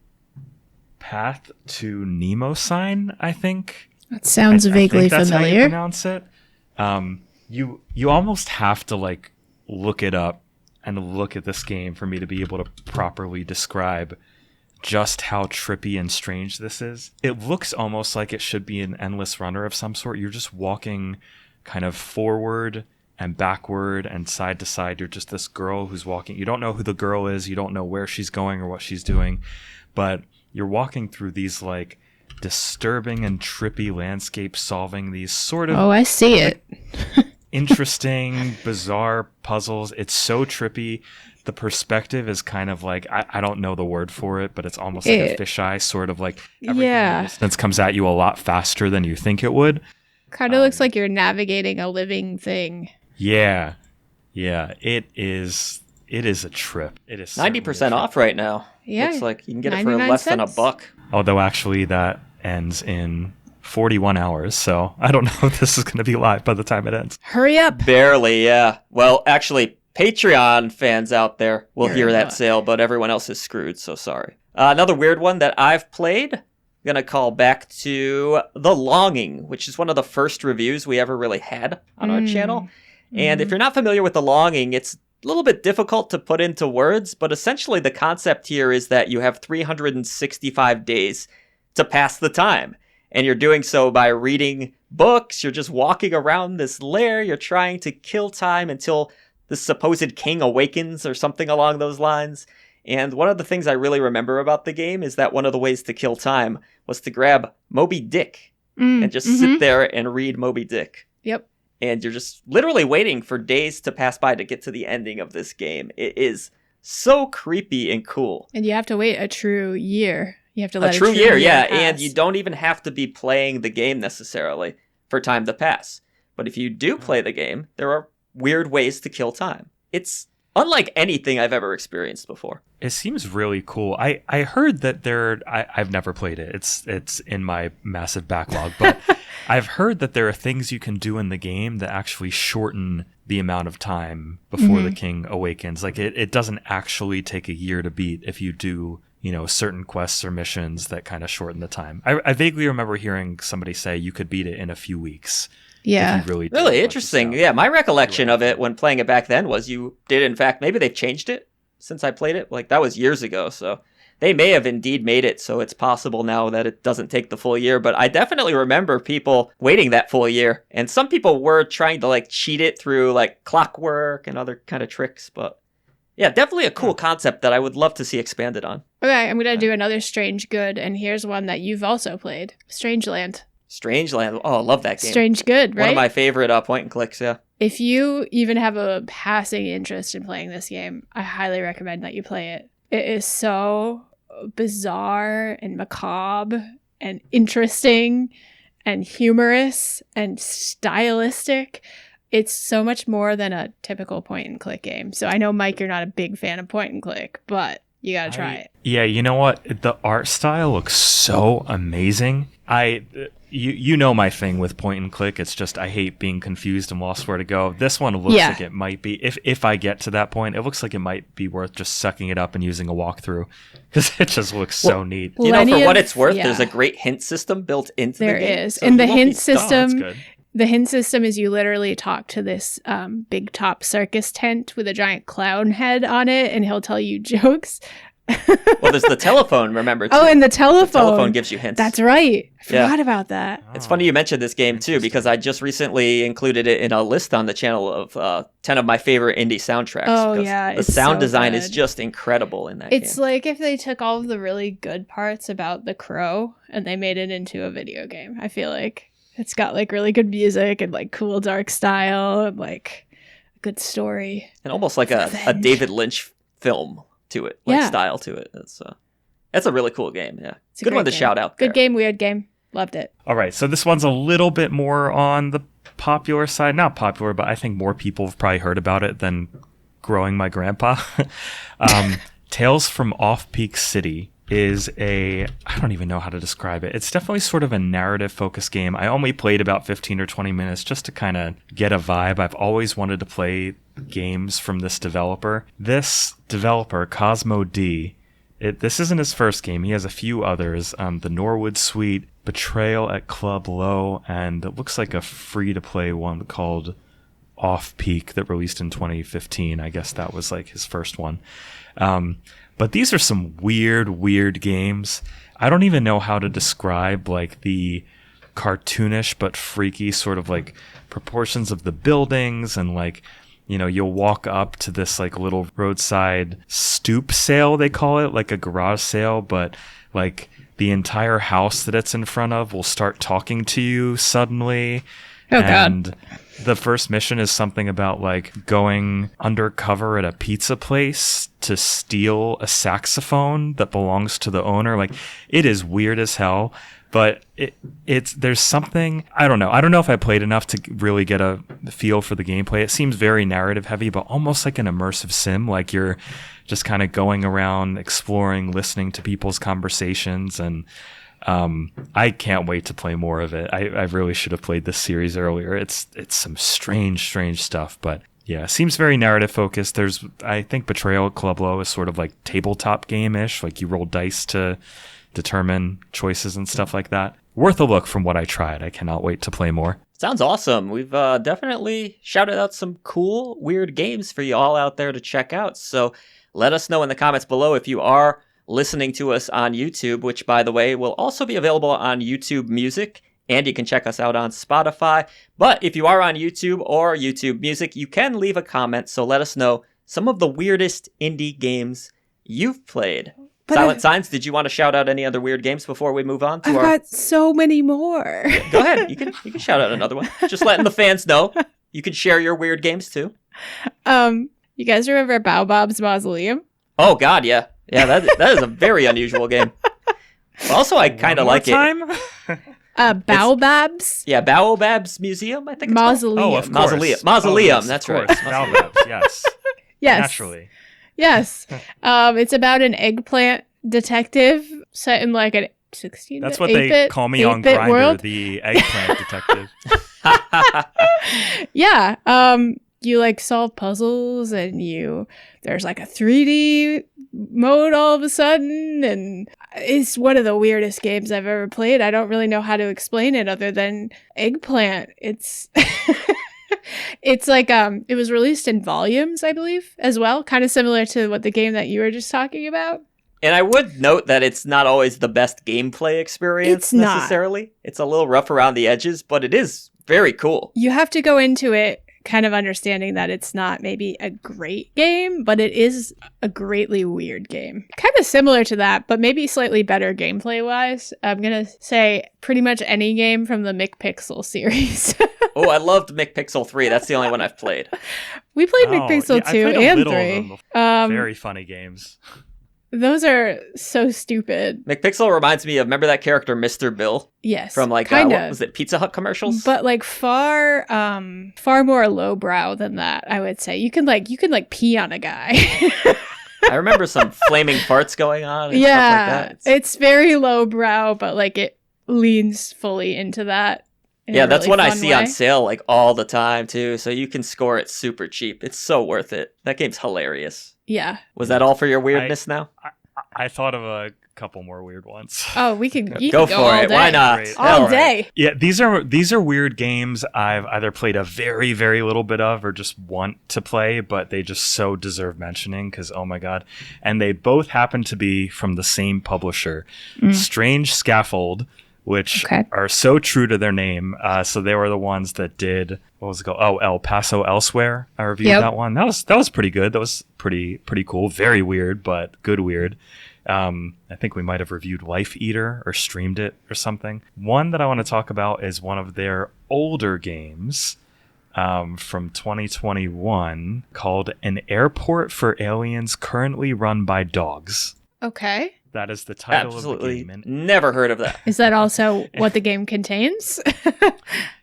Speaker 3: Path to Nemo Sign, I think.
Speaker 2: That sounds
Speaker 3: I
Speaker 2: vaguely
Speaker 3: think that's how you
Speaker 2: familiar.
Speaker 3: pronounce it. You almost have to like look it up and look at this game for me to be able to properly describe just how trippy and strange this is. It looks almost like it should be an endless runner of some sort. You're just walking kind of forward and backward and side to side. You're just this girl who's walking. You don't know who the girl is. You don't know where she's going or what she's doing, but you're walking through these like disturbing and trippy landscapes, solving these sort of
Speaker 2: I see it.
Speaker 3: interesting, bizarre puzzles. It's so trippy. The perspective is kind of like, I don't know the word for it, but it's almost like a fisheye, sort of like everything in the distance comes at you a lot faster than you think it would.
Speaker 2: Kind of looks like you're navigating a living thing.
Speaker 3: Yeah. It is it is a trip. It is
Speaker 1: 90% off right now.
Speaker 2: Yeah.
Speaker 1: Looks like you can get it for
Speaker 2: 99
Speaker 1: less than
Speaker 2: cents.
Speaker 1: $1.
Speaker 3: Although actually that ends in 41 hours, so I don't know if this is going to be live by the time it ends.
Speaker 2: Hurry up.
Speaker 1: Barely, yeah. Well, actually, Patreon fans out there will
Speaker 2: You're
Speaker 1: hear
Speaker 2: in
Speaker 1: that
Speaker 2: luck.
Speaker 1: sale, but everyone else is screwed, so sorry. Another weird one that I've played, going to call back to The Longing, which is one of the first reviews we ever really had on our channel. And if you're not familiar with The Longing, it's a little bit difficult to put into words, but essentially the concept here is that you have 365 days to pass the time. And you're doing so by reading books, you're just walking around this lair, you're trying to kill time until the supposed king awakens or something along those lines. And one of the things I really remember about the game is that one of the ways to kill time was to grab Moby Dick and just sit there and read Moby Dick.
Speaker 2: Yep.
Speaker 1: And you're just literally waiting for days to pass by to get to the ending of this game. It is so creepy and cool.
Speaker 2: And you have to wait a true year. You have to let
Speaker 1: A true year, yeah.
Speaker 2: pass.
Speaker 1: And you don't even have to be playing the game necessarily for time to pass. But if you do play the game, there are weird ways to kill time. It's unlike anything I've ever experienced before.
Speaker 3: It seems really cool. I heard that I've never played it. It's in my massive backlog, but I've heard that there are things you can do in the game that actually shorten the amount of time before the king awakens. Like it doesn't actually take a year to beat if you do, certain quests or missions that kind of shorten the time. I vaguely remember hearing somebody say you could beat it in a few weeks.
Speaker 2: Yeah.
Speaker 3: If you really did a
Speaker 1: Really
Speaker 3: bunch of
Speaker 1: interesting.
Speaker 3: stuff.
Speaker 1: Yeah, my recollection of it when playing it back then was you did, in fact, maybe they've changed it since I played it. Like, that was years ago, so they may have indeed made it so it's possible now that it doesn't take the full year. But I definitely remember people waiting that full year, and some people were trying to, cheat it through, clockwork and other kind of tricks. But yeah, definitely a cool concept that I would love to see expanded on.
Speaker 2: Okay, I'm going to do another Strange Good, and here's one that you've also played. Strangeland.
Speaker 1: Strangeland. Oh, I love that game.
Speaker 2: Strange Good, right?
Speaker 1: One of my favorite point and clicks, yeah.
Speaker 2: If you even have a passing interest in playing this game, I highly recommend that you play it. It is so bizarre and macabre and interesting and humorous and stylistic. It's so much more than a typical point and click game. So I know, Mike, you're not a big fan of point and click, but you gotta try it.
Speaker 3: Yeah, you know what? The art style looks so amazing. You know my thing with point and click. It's just I hate being confused and lost where to go. This one looks like it might be, if I get to that point, it looks like it might be worth just sucking it up and using a walkthrough because it just looks so neat.
Speaker 1: You know, for what it's worth,
Speaker 2: yeah.
Speaker 1: there's a great hint system built into the game.
Speaker 2: There is.
Speaker 1: So
Speaker 2: And the
Speaker 1: you won't
Speaker 2: hint
Speaker 1: be stumped.
Speaker 2: system,
Speaker 3: That's good.
Speaker 2: the hint system is you literally talk to this big top circus tent with a giant clown head on it, and he'll tell you jokes.
Speaker 1: Well, there's the telephone, remember, too.
Speaker 2: Oh, and the telephone.
Speaker 1: The telephone gives you hints.
Speaker 2: That's right. I
Speaker 1: Yeah.
Speaker 2: forgot about that.
Speaker 1: It's funny you mentioned this game, too, because I just recently included it in a list on the channel of 10 of my favorite indie soundtracks.
Speaker 2: Oh,
Speaker 1: because
Speaker 2: yeah,
Speaker 1: The
Speaker 2: it's
Speaker 1: sound
Speaker 2: so
Speaker 1: design is
Speaker 2: good.
Speaker 1: just incredible in that
Speaker 2: It's
Speaker 1: game.
Speaker 2: like if they took all of the really good parts about The Crow and they made it into a video game. I feel like it's got really good music and cool dark style and a good story.
Speaker 1: And almost like a
Speaker 2: Revenge.
Speaker 1: David Lynch film to it,
Speaker 2: Yeah.
Speaker 1: style to it. That's a really cool game, yeah.
Speaker 2: It's a
Speaker 1: Good
Speaker 2: great
Speaker 1: one to
Speaker 2: game.
Speaker 1: shout out there.
Speaker 2: Good game, weird game. Loved it.
Speaker 3: All right, so this one's a little bit more on the popular side. Not popular, but I think more people have probably heard about it than growing my grandpa. Tales from Off-Peak City is I don't even know how to describe it. It's definitely sort of a narrative-focused game. I only played about 15 or 20 minutes just to kind of get a vibe. I've always wanted to play games from this developer. This developer, Cosmo D, this isn't his first game. He has a few others. The Norwood Suite, Betrayal at Club Low, and it looks like a free-to-play one called Off-Peak that released in 2015. I guess that was his first one. But these are some weird games. I don't even know how to describe the cartoonish but freaky sort of proportions of the buildings, and you'll walk up to this little roadside stoop sale, they call it, like a garage sale, but the entire house that it's in front of will start talking to you suddenly.
Speaker 2: Oh, God.
Speaker 3: And the first mission is something about going undercover at a pizza place to steal a saxophone that belongs to the owner. It is weird as hell, But there's something, I don't know. I don't know if I played enough to really get a feel for the gameplay. It seems very narrative heavy, but almost like an immersive sim. Like you're just kind of going around, exploring, listening to people's conversations. And I can't wait to play more of it. I really should have played this series earlier. It's some strange stuff, but yeah, seems very narrative focused. I think Betrayal at Club Low is sort of like tabletop game-ish. Like you roll dice to determine choices and stuff like that. Worth a look from what I tried. I cannot wait to play more.
Speaker 1: Sounds awesome. We've definitely shouted out some cool, weird games for you all out there to check out. So let us know in the comments below if you are listening to us on YouTube, which, by the way, will also be available on YouTube Music, and you can check us out on Spotify. But if you are on YouTube or YouTube Music, you can leave a comment, so let us know some of the weirdest indie games you've played. But Silent Signs, did you want to shout out any other weird games before we move on to
Speaker 2: I've got so many more.
Speaker 1: Go ahead. You can shout out another one. Just letting the fans know. You can share your weird games too.
Speaker 2: You guys remember Baobab's Mausoleum?
Speaker 1: Oh God, yeah. Yeah, that is a very unusual game. Also, I kind of like it.
Speaker 2: Baobab's?
Speaker 1: Yeah, Baobab's Museum, I think it's
Speaker 2: Mausoleum.
Speaker 1: called.
Speaker 3: Oh, of course.
Speaker 1: Mausoleum,
Speaker 3: yes,
Speaker 1: that's
Speaker 3: of
Speaker 1: right.
Speaker 3: course. Baobabs, yes.
Speaker 2: Yes.
Speaker 3: Naturally.
Speaker 2: Yes. It's about an eggplant detective set in like an 16-bit,
Speaker 3: That's what they call me on Grindr,
Speaker 2: world.
Speaker 3: the eggplant detective.
Speaker 2: Yeah. You like solve puzzles and there's like a 3D mode all of a sudden, and it's one of the weirdest games I've ever played. I don't really know how to explain it other than eggplant. It's it's like it was released in volumes, I believe, as well, kind of similar to what the game that you were just talking about.
Speaker 1: And I would note that it's not always the best gameplay experience
Speaker 2: It's not.
Speaker 1: necessarily. It's a little rough around the edges, but it is very cool.
Speaker 2: You have to go into it kind of understanding that it's not maybe a great game, but it is a greatly weird game. Kind of similar to that, but maybe slightly better gameplay-wise. I'm going to say pretty much any game from the McPixel series.
Speaker 1: Oh, I loved McPixel 3. That's the only one I've played.
Speaker 2: We played
Speaker 3: Oh,
Speaker 2: McPixel
Speaker 3: yeah, I
Speaker 2: 2
Speaker 3: played a
Speaker 2: and
Speaker 3: little of
Speaker 2: 3.
Speaker 3: them before. Very funny games.
Speaker 2: Those are so stupid.
Speaker 1: McPixel reminds me of, remember that character Mr. Bill?
Speaker 2: Yes.
Speaker 1: From like,
Speaker 2: kind
Speaker 1: what
Speaker 2: of.
Speaker 1: was it, Pizza Hut commercials?
Speaker 2: But like far more lowbrow than that, I would say. You can pee on a guy.
Speaker 1: I remember some flaming farts going on and
Speaker 2: yeah,
Speaker 1: stuff like that.
Speaker 2: it's very lowbrow, but like it leans fully into that.
Speaker 1: Yeah, that's
Speaker 2: really
Speaker 1: what I
Speaker 2: fun
Speaker 1: see
Speaker 2: way.
Speaker 1: on sale like all the time too. So you can score it super cheap. It's so worth it. That game's hilarious.
Speaker 2: Yeah.
Speaker 1: Was that all for your weirdness now?
Speaker 3: I thought of a couple more weird ones.
Speaker 2: Oh, you can
Speaker 1: Go
Speaker 2: go
Speaker 1: for
Speaker 2: all
Speaker 1: it.
Speaker 2: day.
Speaker 1: Why not?
Speaker 3: Great.
Speaker 2: All
Speaker 1: right.
Speaker 2: day.
Speaker 3: Yeah, these are weird games I've either played a very, very little bit of or just want to play, but they just so deserve mentioning because, oh my God. And they both happen to be from the same publisher, Strange Scaffold, which are so true to their name. So they were the ones that did, what was it called? Oh, El Paso Elsewhere. I reviewed that one. That was pretty good. That was pretty cool. Very weird, but good weird. I think we might have reviewed Life Eater or streamed it or something. One that I want to talk about is one of their older games from 2021 called An Airport for Aliens Currently Run by Dogs.
Speaker 2: Okay.
Speaker 3: That is the title
Speaker 1: Absolutely
Speaker 3: of the game.
Speaker 1: never heard of that.
Speaker 2: Is that also what the game contains?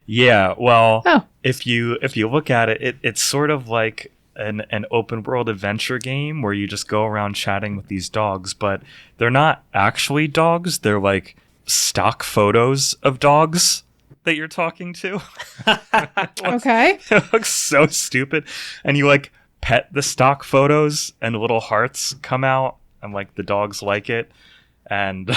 Speaker 3: Yeah, well,
Speaker 2: Oh.
Speaker 3: if you look at it, it's sort of like an open world adventure game where you just go around chatting with these dogs, but they're not actually dogs. They're like stock photos of dogs that you're talking to.
Speaker 2: Okay.
Speaker 3: It looks so stupid. And you like pet the stock photos and little hearts come out and like the dogs like it. And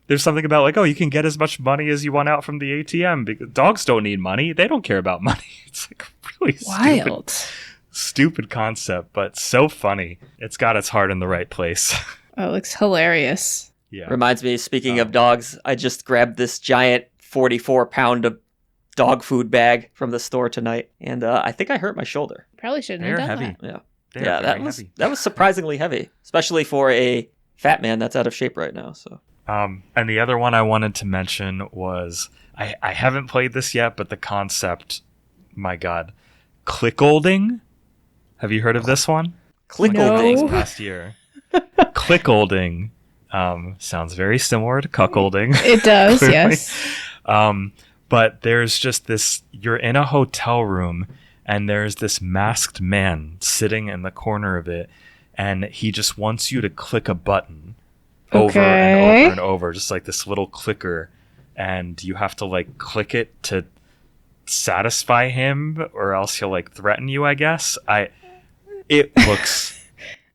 Speaker 3: there's something about like, oh, you can get as much money as you want out from the ATM because dogs don't need money. They don't care about money. It's like really
Speaker 2: Wild.
Speaker 3: stupid concept, but so funny. It's got its heart in the right place.
Speaker 2: Oh, it looks hilarious.
Speaker 3: Yeah.
Speaker 1: Reminds me, speaking of dogs, I just grabbed this giant 44-pound of dog food bag from the store tonight, and I think I hurt my shoulder.
Speaker 2: Probably shouldn't
Speaker 3: They're
Speaker 2: have done
Speaker 3: heavy.
Speaker 2: that.
Speaker 1: Yeah.
Speaker 3: They're
Speaker 1: Yeah,
Speaker 3: very heavy.
Speaker 1: that was surprisingly heavy, especially for a fat man that's out of shape right now. So
Speaker 3: And the other one I wanted to mention was I haven't played this yet, but the concept, my God, clickolding. Have you heard of this one?
Speaker 1: click
Speaker 2: No.
Speaker 1: old things.
Speaker 3: Past year. Clickolding. Sounds very similar to cuckolding.
Speaker 2: It does,
Speaker 3: Clearly.
Speaker 2: yes.
Speaker 3: But there's just this, you're in a hotel room and there's this masked man sitting in the corner of it, and he just wants you to click a button over and over and over, just like this little clicker, and you have to like click it to satisfy him or else he'll like threaten you, I guess. It looks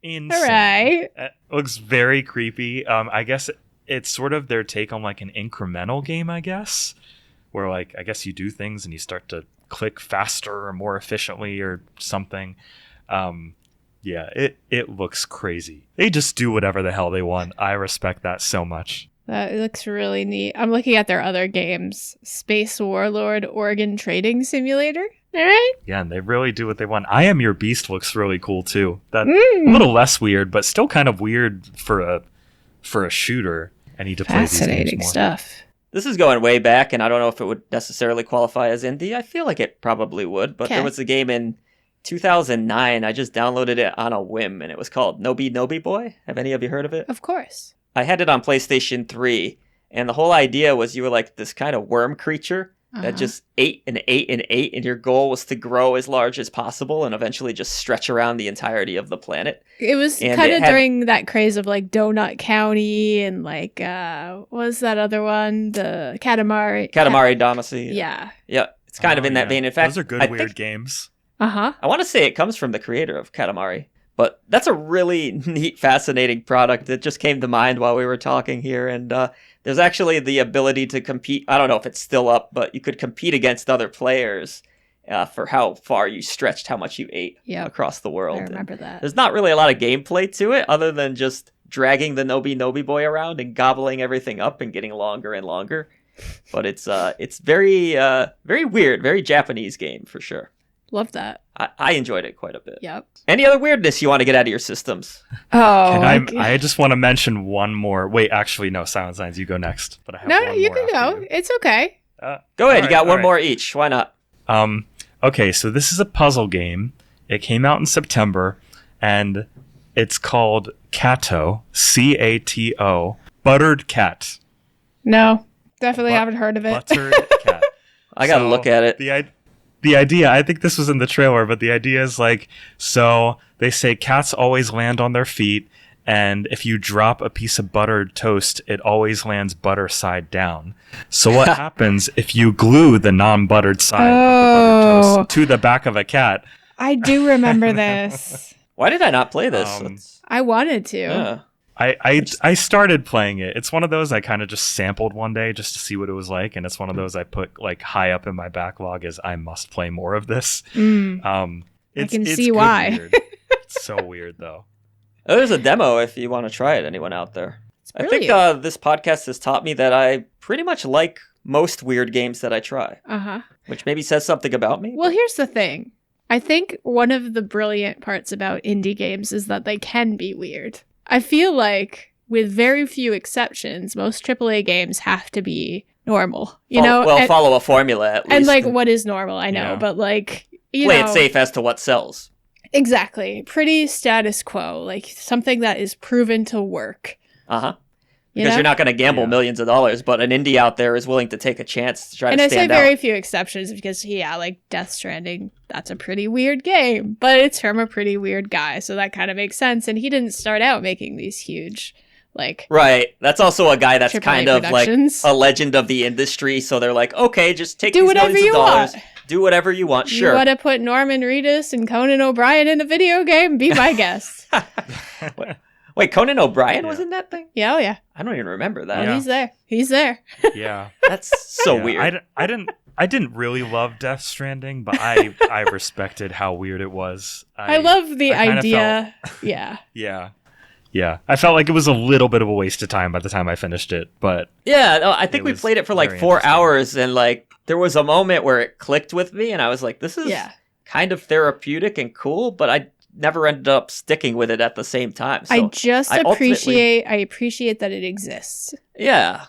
Speaker 3: insane.
Speaker 2: All right.
Speaker 3: It looks very creepy. I guess it's sort of their take on like an incremental game, I guess, where like I guess you do things and you start to click faster or more efficiently or something. Yeah, it looks crazy. They just do whatever the hell they want. I respect that so much.
Speaker 2: That looks really neat. I'm looking at their other games. Space Warlord Organ Trading Simulator. All right.
Speaker 3: Yeah, and they really do what they want. I Am Your Beast looks really cool too. That a little less weird, but still kind of weird for a shooter. I need to play these games
Speaker 2: Fascinating
Speaker 3: more.
Speaker 2: stuff.
Speaker 1: This is going way back, and I don't know if it would necessarily qualify as indie. I feel like it probably would, but there was a game in 2009. I just downloaded it on a whim, and it was called Nobi Nobi Boy. Have any of you heard of it?
Speaker 2: Of course.
Speaker 1: I had it on PlayStation 3, and the whole idea was you were like this kind of worm creature that just ate and ate and ate, and your goal was to grow as large as possible and eventually just stretch around the entirety of the planet.
Speaker 2: It was
Speaker 1: And
Speaker 2: kind
Speaker 1: it
Speaker 2: of
Speaker 1: had-
Speaker 2: during that craze of like Donut County and like what was that other one? The Katamari.
Speaker 1: Damacy.
Speaker 2: Yeah.
Speaker 1: Yeah, it's kind of in that
Speaker 3: yeah.
Speaker 1: vein. In fact,
Speaker 3: those are good
Speaker 1: I
Speaker 3: weird
Speaker 1: think-
Speaker 3: games.
Speaker 2: Uh-huh.
Speaker 1: I want to say it comes from the creator of Katamari, but that's a really neat, fascinating product that just came to mind while we were talking here. And there's actually the ability to compete. I don't know if it's still up, but you could compete against other players for how far you stretched, how much you ate across the world.
Speaker 2: I remember that.
Speaker 1: There's not really a lot of gameplay to it other than just dragging the Nobi Nobi Boy around and gobbling everything up and getting longer and longer. But it's very very weird, very Japanese game for sure.
Speaker 2: Love that.
Speaker 1: I enjoyed it quite a bit.
Speaker 2: Yep.
Speaker 1: Any other weirdness you want to get out of your systems?
Speaker 2: Oh.
Speaker 3: I just want to mention one more. Wait, actually, no, Silent Signs, you go next. But I have
Speaker 2: No,
Speaker 3: one
Speaker 2: you
Speaker 3: more
Speaker 2: can
Speaker 3: after
Speaker 2: go.
Speaker 3: you.
Speaker 2: It's okay.
Speaker 1: Go ahead. You got one
Speaker 3: all
Speaker 1: more each. Why not?
Speaker 3: Okay, so this is a puzzle game. It came out in September, and it's called Cato, Cato, Buttered Cat.
Speaker 2: No. Definitely haven't heard of it.
Speaker 3: Buttered Cat.
Speaker 1: I got to look at it.
Speaker 3: The idea, I think this was in the trailer, but the idea is like, so they say cats always land on their feet, and if you drop a piece of buttered toast, it always lands butter side down. So what happens if you glue the non-buttered side of the buttered toast to the back of a cat?
Speaker 2: I do remember this.
Speaker 1: Why did I not play this?
Speaker 2: I wanted to.
Speaker 1: Yeah.
Speaker 3: I started playing it. It's one of those I kind of just sampled one day just to see what it was like, and it's one of those I put like high up in my backlog as I must play more of this.
Speaker 2: I can see
Speaker 3: good
Speaker 2: why.
Speaker 3: weird. It's so weird though.
Speaker 1: Oh, there's a demo if you want to try it. Anyone out there? I think
Speaker 2: brilliant.
Speaker 1: this podcast has taught me that I pretty much like most weird games that I try,
Speaker 2: Uh-huh.
Speaker 1: which maybe says something about me.
Speaker 2: Well, here's the thing. I think one of the brilliant parts about indie games is that they can be weird. I feel like, with very few exceptions, most AAA games have to be normal. You know?
Speaker 1: Well,
Speaker 2: and,
Speaker 1: follow a formula at least.
Speaker 2: and like, what is normal? I know,
Speaker 3: Yeah.
Speaker 2: but like, you
Speaker 1: play
Speaker 2: know,
Speaker 1: it safe as to what sells.
Speaker 2: Exactly. Pretty status quo, like something that is proven to work.
Speaker 1: Uh-huh.
Speaker 2: You
Speaker 1: Because
Speaker 2: know?
Speaker 1: you're not going to gamble millions of dollars, but an indie out there is willing to take a chance to try
Speaker 2: And
Speaker 1: to
Speaker 2: I say
Speaker 1: stand
Speaker 2: very
Speaker 1: out.
Speaker 2: few exceptions because, yeah, like Death Stranding, that's a pretty weird game, but it's from a pretty weird guy, so that kind of makes sense. And he didn't start out making these huge, like,
Speaker 1: Right. That's also a guy that's
Speaker 2: AAA
Speaker 1: kind of like
Speaker 2: productions.
Speaker 1: a legend of the industry, so they're like, okay, just take
Speaker 2: Do
Speaker 1: these
Speaker 2: whatever
Speaker 1: millions of
Speaker 2: you
Speaker 1: dollars,
Speaker 2: want.
Speaker 1: do whatever you want,
Speaker 2: You
Speaker 1: sure.
Speaker 2: want to put Norman Reedus and Conan O'Brien in a video game? Be my guest.
Speaker 1: Wait, Conan O'Brien was in that thing?
Speaker 2: Yeah, oh yeah.
Speaker 1: I don't even remember that.
Speaker 2: Oh, he's there. He's there.
Speaker 3: Yeah.
Speaker 1: That's so
Speaker 3: Yeah,
Speaker 1: weird.
Speaker 3: I didn't really love Death Stranding, but I respected how weird it was.
Speaker 2: I love the
Speaker 3: I kinda
Speaker 2: idea. Yeah.
Speaker 3: Yeah. I felt like it was a little bit of a waste of time by the time I finished it, but
Speaker 1: Yeah, no, I think
Speaker 3: It
Speaker 1: we
Speaker 3: was
Speaker 1: played it for like
Speaker 3: very
Speaker 1: 4
Speaker 3: interesting.
Speaker 1: hours, and like there was a moment where it clicked with me, and I was like, this is
Speaker 2: Yeah.
Speaker 1: kind of therapeutic and cool, but I never ended up sticking with it at the same time. So,
Speaker 2: I just
Speaker 1: I ultimately-
Speaker 2: appreciate that it exists.
Speaker 1: yeah.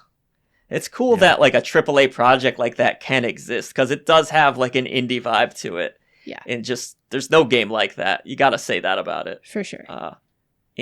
Speaker 1: It's cool
Speaker 3: Yeah.
Speaker 1: that like a AAA project like that can exist, because it does have like an indie vibe to it.
Speaker 2: Yeah.
Speaker 1: And just, there's no game like that. You got to say that about it.
Speaker 2: For sure.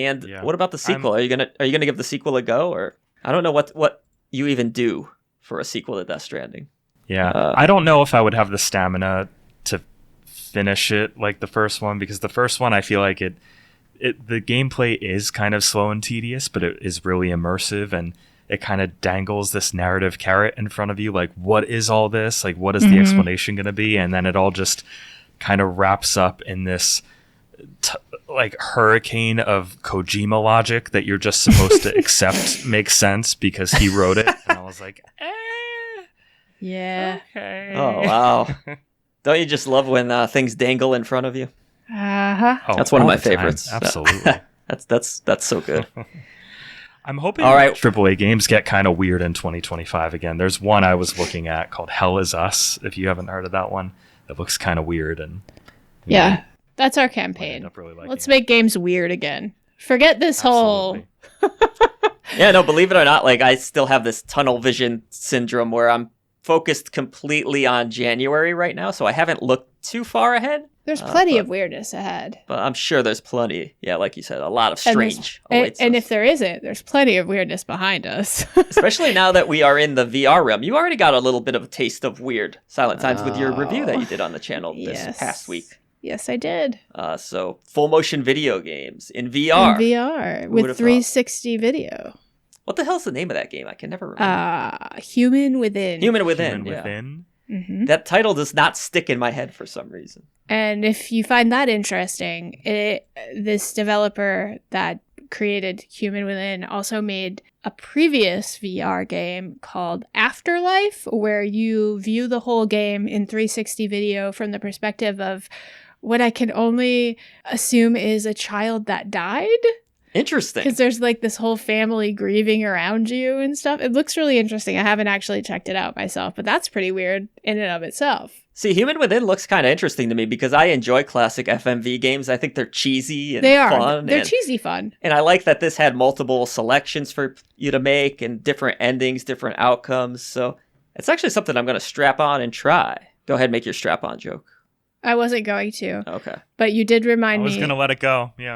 Speaker 1: And
Speaker 3: Yeah.
Speaker 1: what about the sequel? Are you gonna give the sequel a go, or I don't know what you even do for a sequel to Death Stranding.
Speaker 3: Yeah, I don't know if I would have the stamina to finish it like the first one, because the first one I feel like the gameplay is kind of slow and tedious, but it is really immersive, and it kind of dangles this narrative carrot in front of you, like, what is all this? Like, what is the explanation going to be? And then it all just kind of wraps up in this like hurricane of Kojima logic that you're just supposed to accept makes sense because he wrote it. And I was like,
Speaker 2: Yeah.
Speaker 3: okay.
Speaker 1: Oh wow! Don't you just love when things dangle in front of you?
Speaker 2: Uh-huh.
Speaker 3: Oh,
Speaker 1: That's one of
Speaker 3: all
Speaker 1: my
Speaker 3: the time.
Speaker 1: favorites.
Speaker 3: Absolutely.
Speaker 1: That's so good.
Speaker 3: I'm hoping
Speaker 1: All right.
Speaker 3: AAA games get kind of weird in 2025 again. There's one I was looking at called Hell Is Us. If you haven't heard of that one, it looks kind of weird, and
Speaker 2: Yeah. That's our
Speaker 3: I end
Speaker 2: campaign.
Speaker 3: up really liking
Speaker 2: Let's
Speaker 3: it.
Speaker 2: make games weird again. Forget this whole...
Speaker 3: Absolutely.
Speaker 1: Yeah, no, believe it or not, like I still have this tunnel vision syndrome where I'm focused completely on January right now, so I haven't looked too far ahead.
Speaker 2: There's plenty
Speaker 1: but-
Speaker 2: of weirdness ahead.
Speaker 1: But I'm sure there's plenty. Yeah, like you said, a lot of
Speaker 2: And there's-
Speaker 1: strange
Speaker 2: And,
Speaker 1: awaits
Speaker 2: and
Speaker 1: us.
Speaker 2: if there isn't, there's plenty of weirdness behind us.
Speaker 1: Especially now that we are in the VR realm. You already got a little bit of a taste of weird Silent Times with your review that you did on the channel this past week.
Speaker 2: Yes, I did.
Speaker 1: So full motion video games in VR.
Speaker 2: In VR
Speaker 1: Who
Speaker 2: with
Speaker 1: would've thought?
Speaker 2: 360 video.
Speaker 1: What the hell's the name of that game? I can never remember.
Speaker 2: Human Within.
Speaker 1: Human Within.
Speaker 3: Human
Speaker 1: Yeah.
Speaker 3: Within.
Speaker 2: hmm
Speaker 1: That title does not stick in my head for some reason.
Speaker 2: And if you find that interesting, this developer that created Human Within also made a previous VR game called Afterlife, where you view the whole game in 360 video from the perspective of what I can only assume is a child that died.
Speaker 1: Interesting.
Speaker 2: Because there's like this whole family grieving around you and stuff. It looks really interesting. I haven't actually checked it out myself, but that's pretty weird in and of itself.
Speaker 1: See, Human Within looks kind of interesting to me because I enjoy classic FMV games. I think they're cheesy and
Speaker 2: They are.
Speaker 1: fun.
Speaker 2: They're
Speaker 1: and,
Speaker 2: cheesy fun.
Speaker 1: and I like that this had multiple selections for you to make and different endings, different outcomes. So it's actually something I'm going to strap on and try. Go ahead and make your strap on joke.
Speaker 2: I wasn't going to,
Speaker 1: Okay.
Speaker 2: but you did
Speaker 3: I
Speaker 2: remind
Speaker 3: was
Speaker 2: me
Speaker 3: going to let it go. Yeah.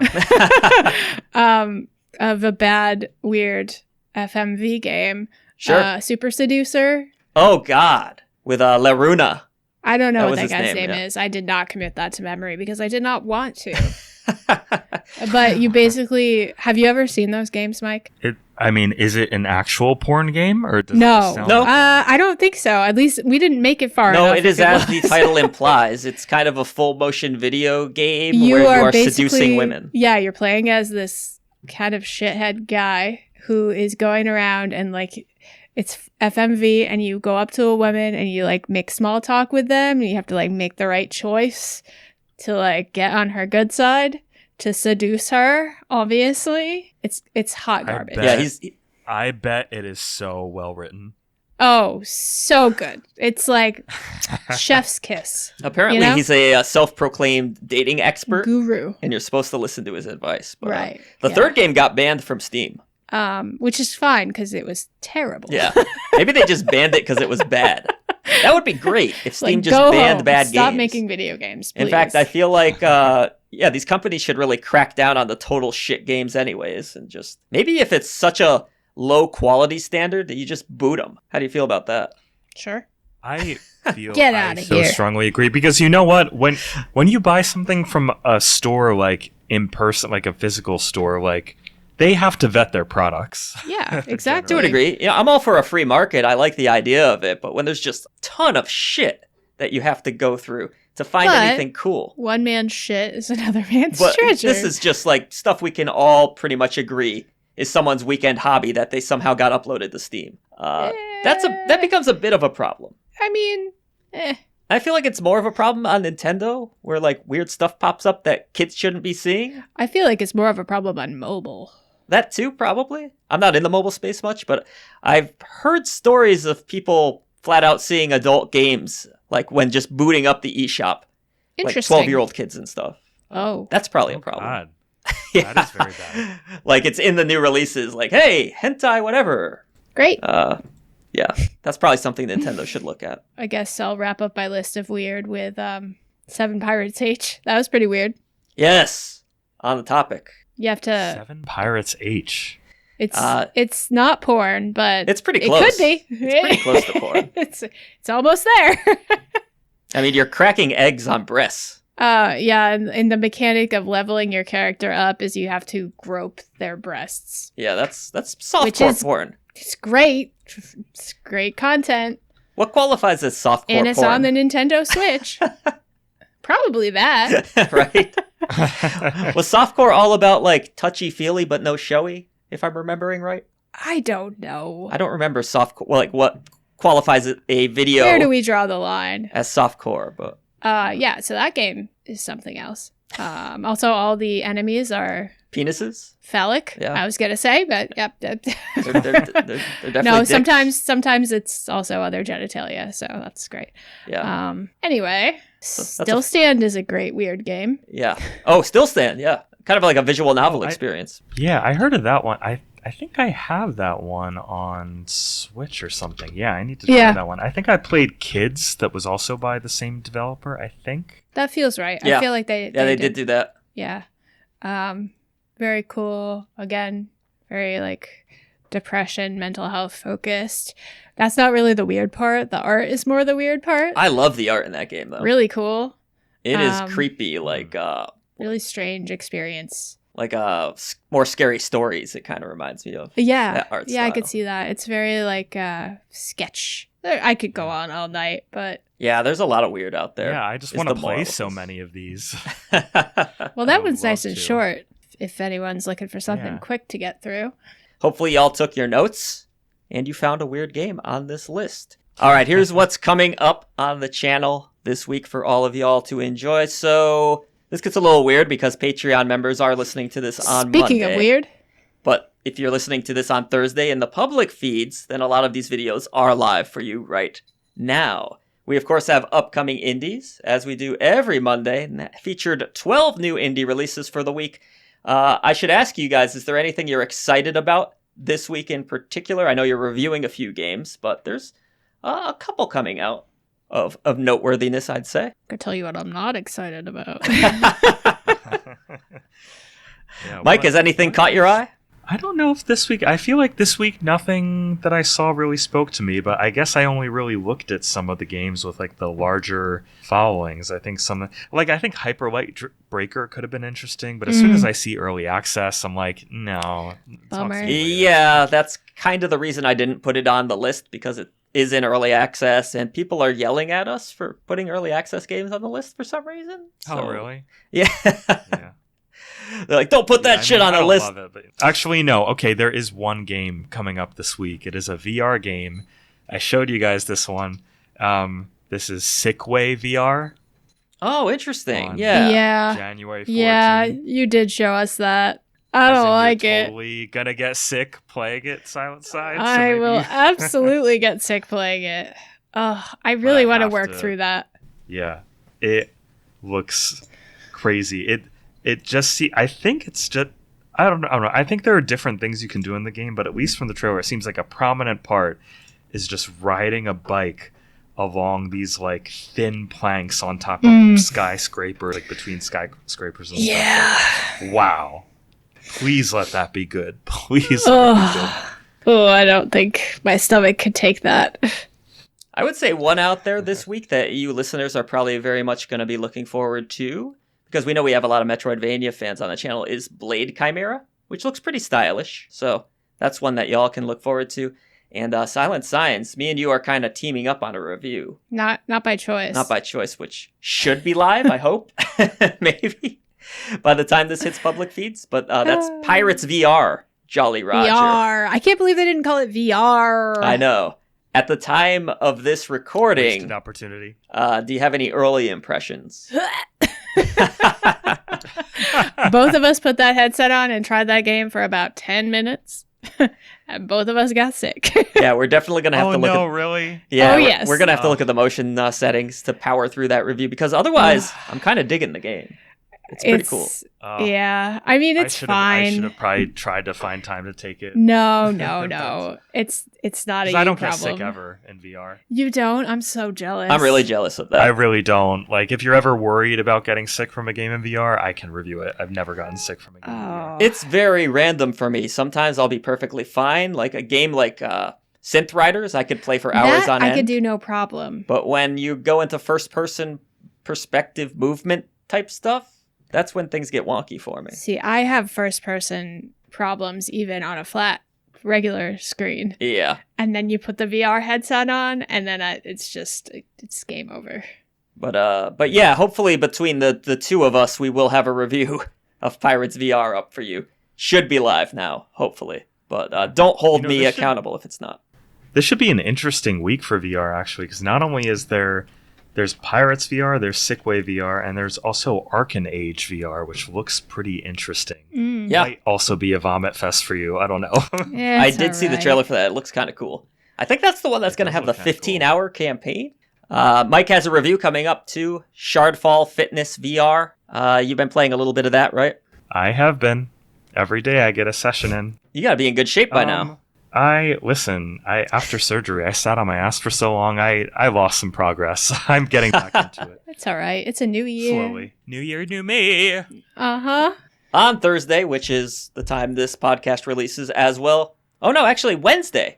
Speaker 2: of a bad, weird FMV game.
Speaker 1: Sure.
Speaker 2: Super Seducer.
Speaker 1: Oh, God. With Laruna.
Speaker 2: I don't know
Speaker 1: That
Speaker 2: what
Speaker 1: was
Speaker 2: that
Speaker 1: his
Speaker 2: guy's
Speaker 1: name,
Speaker 2: name
Speaker 1: yeah.
Speaker 2: is. I did not commit that to memory because I did not want to. But you basically, have you ever seen those games, Mike?
Speaker 3: Is it an actual porn game, or does it
Speaker 2: No.
Speaker 3: just sound
Speaker 1: No.
Speaker 3: like
Speaker 2: I don't think so. At least we didn't make it far enough.
Speaker 1: No, it is
Speaker 2: if
Speaker 1: as the
Speaker 2: was.
Speaker 1: title implies. It's kind of a full motion video game
Speaker 2: You
Speaker 1: where you are
Speaker 2: basically-
Speaker 1: seducing women.
Speaker 2: Yeah, you're playing as this kind of shithead guy who is going around and like it's FMV and you go up to a woman and you like make small talk with them and you have to like make the right choice to like get on her good side to seduce her. Obviously, it's hot
Speaker 3: I
Speaker 2: garbage.
Speaker 3: bet.
Speaker 1: Yeah,
Speaker 3: I bet it is so well written.
Speaker 2: Oh, so good. It's like chef's kiss.
Speaker 1: apparently
Speaker 2: you know?
Speaker 1: he's a self-proclaimed dating expert,
Speaker 2: Guru.
Speaker 1: and you're supposed to listen to his advice. But,
Speaker 2: Right.
Speaker 1: The
Speaker 2: yeah.
Speaker 1: third game got banned from Steam.
Speaker 2: Which is fine because it was terrible.
Speaker 1: Yeah. Maybe they just banned it because it was bad. That would be great if Steam
Speaker 2: Like,
Speaker 1: just
Speaker 2: go
Speaker 1: banned
Speaker 2: home.
Speaker 1: bad
Speaker 2: Stop
Speaker 1: games.
Speaker 2: making video games, please.
Speaker 1: In fact, I feel like, these companies should really crack down on the total shit games anyways, and just maybe if it's such a low quality standard that you just boot them. How do you feel about that?
Speaker 2: Sure.
Speaker 3: I feel
Speaker 2: Get
Speaker 3: I
Speaker 2: outta
Speaker 3: so
Speaker 2: here.
Speaker 3: strongly agree, because you know what, when you buy something from a store, like in person, like a physical store, like they have to vet their products.
Speaker 2: Yeah, exactly.
Speaker 1: To a degree, yeah, I'm all for a free market. I like the idea of it, but when there's just a ton of shit that you have to go through to find
Speaker 2: But-
Speaker 1: anything cool.
Speaker 2: One man's shit is another man's
Speaker 1: But
Speaker 2: treasure.
Speaker 1: this is just like stuff we can all pretty much agree is someone's weekend hobby that they somehow got uploaded to Steam. That becomes a bit of a problem.
Speaker 2: I mean,
Speaker 1: I feel like it's more of a problem on Nintendo, where like weird stuff pops up that kids shouldn't be seeing.
Speaker 2: I feel like it's more of a problem on mobile.
Speaker 1: That too, probably. I'm not in the mobile space much, but I've heard stories of people flat out seeing adult games, like when just booting up the eShop, like
Speaker 2: Interesting.
Speaker 1: 12-year-old kids and stuff.
Speaker 2: Oh,
Speaker 1: That's probably a problem.
Speaker 3: God.
Speaker 1: Yeah.
Speaker 3: That is very bad.
Speaker 1: Like it's in the new releases, like, hey, hentai, whatever.
Speaker 2: great.
Speaker 1: Yeah, that's probably something Nintendo should look at.
Speaker 2: I guess I'll wrap up my list of weird with 7 Pirates H. That was pretty weird.
Speaker 1: Yes, on the topic.
Speaker 2: You have to.
Speaker 3: 7 Pirates H.
Speaker 2: It's not porn, but
Speaker 1: It's pretty close.
Speaker 2: It could be.
Speaker 1: It's pretty close to porn.
Speaker 2: It's almost there.
Speaker 1: I mean, you're cracking eggs on breasts.
Speaker 2: Yeah, and the mechanic of leveling your character up is you have to grope their breasts.
Speaker 1: Yeah, that's softcore porn.
Speaker 2: It's great. It's great content.
Speaker 1: What qualifies as softcore porn?
Speaker 2: And it's on the Nintendo Switch. Probably that.
Speaker 1: Right? Was softcore all about like touchy-feely but no showy, if I'm remembering right?
Speaker 2: I don't know.
Speaker 1: I don't remember softcore. Well, like what qualifies a video
Speaker 2: Where do we draw the line?
Speaker 1: as softcore? But
Speaker 2: yeah, so that game is something else. Also, all the enemies are
Speaker 1: penises?
Speaker 2: phallic.
Speaker 1: Yeah.
Speaker 2: I was gonna say, but yep.
Speaker 1: They're definitely
Speaker 2: No,
Speaker 1: dicks.
Speaker 2: sometimes it's also other genitalia, so that's great.
Speaker 1: Yeah.
Speaker 2: Anyway,
Speaker 1: that's
Speaker 2: Still Stand is a great weird game.
Speaker 1: Yeah. Oh, Still Stand. Yeah. Kind of like a visual novel experience.
Speaker 3: Yeah, I heard of that one. I think I have that one on Switch or something. Yeah, I need to try that one. I think I played Kids that was also by the same developer, I think.
Speaker 2: That feels right.
Speaker 1: Yeah.
Speaker 2: I feel like they
Speaker 1: did do that.
Speaker 2: Yeah. Very cool. Again, very like depression, mental health focused. That's not really the weird part. The art is more the weird part.
Speaker 1: I love the art in that game though.
Speaker 2: Really cool.
Speaker 1: It is creepy, like
Speaker 2: really strange experience.
Speaker 1: like more scary stories. It kind of reminds me of.
Speaker 2: Yeah.
Speaker 1: That art
Speaker 2: Yeah, I could
Speaker 1: style.
Speaker 2: see that. It's very like sketch. I could go on all night, but
Speaker 1: Yeah, there's a lot of weird out there.
Speaker 3: Yeah, I just
Speaker 1: is
Speaker 3: want to
Speaker 1: the
Speaker 3: play
Speaker 1: moral
Speaker 3: so
Speaker 1: of this.
Speaker 3: many of these.
Speaker 2: well, that
Speaker 3: I would
Speaker 2: one's nice
Speaker 3: love
Speaker 2: and
Speaker 3: to.
Speaker 2: short. If anyone's looking for something
Speaker 3: Yeah.
Speaker 2: quick to get through.
Speaker 1: Hopefully, y'all took your notes and you found a weird game on this list. All right, here's what's coming up on the channel this week for all of y'all to enjoy. So this gets a little weird because Patreon members are listening to this on Monday.
Speaker 2: Speaking of weird,
Speaker 1: But if you're listening to this on Thursday in the public feeds, then a lot of these videos are live for you right now. We, of course, have upcoming indies, as we do every Monday, and that featured 12 new indie releases for the week. I should ask you guys, is there anything you're excited about this week in particular? I know you're reviewing a few games, but there's a couple coming out of noteworthiness, I'd say.
Speaker 2: I can tell you what I'm not excited about.
Speaker 3: Yeah,
Speaker 1: Mike,
Speaker 3: what-
Speaker 1: has anything caught your eye?
Speaker 3: I don't know if this week, I feel like this week nothing that I saw really spoke to me, but I guess I only really looked at some of the games with like the larger followings. I think I think Hyper Light Breaker could have been interesting, but as soon as I see early access, I'm like, no. it's not
Speaker 2: Bummer.
Speaker 3: something like
Speaker 1: Yeah, that's kind of the reason I didn't put it on the list, because it is in early access, and people are yelling at us for putting early access games on the list for some reason.
Speaker 3: that. Oh, really?
Speaker 1: Yeah.
Speaker 3: Yeah.
Speaker 1: They're like, don't put that
Speaker 3: I
Speaker 1: shit
Speaker 3: mean,
Speaker 1: on
Speaker 3: I
Speaker 1: the
Speaker 3: don't
Speaker 1: list.
Speaker 3: love it, but- Actually, no. Okay, there is one game coming up this week. It is a VR game. I showed you guys this one. This is Sickway VR.
Speaker 1: Oh, interesting.
Speaker 3: On
Speaker 1: Yeah.
Speaker 2: Yeah.
Speaker 3: January 14th.
Speaker 2: Yeah, you did show us that. I
Speaker 3: As
Speaker 2: don't
Speaker 3: in
Speaker 2: like
Speaker 3: you're
Speaker 2: it.
Speaker 3: Totally gonna get sick playing it, Silent Side. so
Speaker 2: I
Speaker 3: maybe
Speaker 2: will
Speaker 3: you-
Speaker 2: absolutely get sick playing it. I really
Speaker 3: I
Speaker 2: want to
Speaker 3: have
Speaker 2: work
Speaker 3: to.
Speaker 2: through that.
Speaker 3: Yeah, it looks crazy. It just I think it's just I don't know. I think there are different things you can do in the game, but at least from the trailer, it seems like a prominent part is just riding a bike along these like thin planks on top of skyscrapers, like between skyscrapers and stuff. Like, wow. Please let that be good. Please let that be good.
Speaker 2: Oh, I don't think my stomach could take that.
Speaker 1: I would say one out there this week that you listeners are probably very much going to be looking forward to, because we know we have a lot of Metroidvania fans on the channel, is Blade Chimera, which looks pretty stylish. So that's one that y'all can look forward to. And Silent Science, me and you are kind of teaming up on a review.
Speaker 2: Not by choice.
Speaker 1: Not by choice, which should be live, I hope. Maybe by the time this hits public feeds. But that's Pirates VR, Jolly Roger.
Speaker 2: VR. I can't believe they didn't call it VR.
Speaker 1: I know. At the time of this recording,
Speaker 3: Wasted opportunity.
Speaker 1: do you have any early impressions?
Speaker 2: Both of us put that headset on and tried that game for about 10 minutes. And both of us got sick.
Speaker 1: Yeah, we're definitely going to have
Speaker 3: Oh
Speaker 1: to look
Speaker 3: no,
Speaker 1: at...
Speaker 3: really?
Speaker 1: Yeah,
Speaker 2: Oh,
Speaker 1: we're,
Speaker 2: yes.
Speaker 1: we're going to have to look at the motion settings to power through that review, because otherwise, I'm kind of digging the game. It's pretty cool.
Speaker 3: Oh,
Speaker 2: Yeah, I mean
Speaker 3: I
Speaker 2: it's
Speaker 3: should have
Speaker 2: fine.
Speaker 3: probably tried to find time to take it.
Speaker 2: No. It's not a
Speaker 3: 'Cause I don't
Speaker 2: problem.
Speaker 3: get sick ever in VR.
Speaker 2: You don't? I'm so jealous.
Speaker 1: I'm really jealous of
Speaker 3: I
Speaker 1: that.
Speaker 3: really don't. Like, if you're ever worried about getting sick from a game in VR, I can review it. I've never gotten sick from a game in VR.
Speaker 2: Oh.
Speaker 1: It's very random for me. Sometimes I'll be perfectly fine. Like a game like Synth Riders, I could play for hours
Speaker 2: that
Speaker 1: on
Speaker 2: I
Speaker 1: end.
Speaker 2: could do no problem.
Speaker 1: But when you go into first-person perspective movement type stuff, that's when things get wonky for me.
Speaker 2: See, I have first person problems even on a flat regular screen.
Speaker 1: Yeah.
Speaker 2: And then you put the VR headset on and then it's game over.
Speaker 1: But yeah, hopefully between the two of us, we will have a review of Pirates VR up for you. Should be live now, hopefully. But don't hold me accountable if it's not.
Speaker 3: This should be an interesting week for VR, actually, because not only is there's Pirates VR, there's Sickway VR, and there's also Arcan Age VR, which looks pretty interesting.
Speaker 1: Yeah.
Speaker 3: Might also be a vomit fest for you. I don't know.
Speaker 2: Yeah,
Speaker 1: I did see the trailer for that. It looks kind of cool. I think that's the one that's going to have the 15-hour campaign. Mike has a review coming up too. Shardfall Fitness VR. You've been playing a little bit of that, right?
Speaker 3: I have been. Every day I get a session in.
Speaker 1: You got to be in good shape by now.
Speaker 3: After surgery, I sat on my ass for so long, I lost some progress. I'm getting back into it.
Speaker 2: It's all right. It's a new year.
Speaker 3: Slowly. New year, new me.
Speaker 2: Uh-huh.
Speaker 1: On Thursday, which is the time this podcast releases as well. Oh no, actually Wednesday.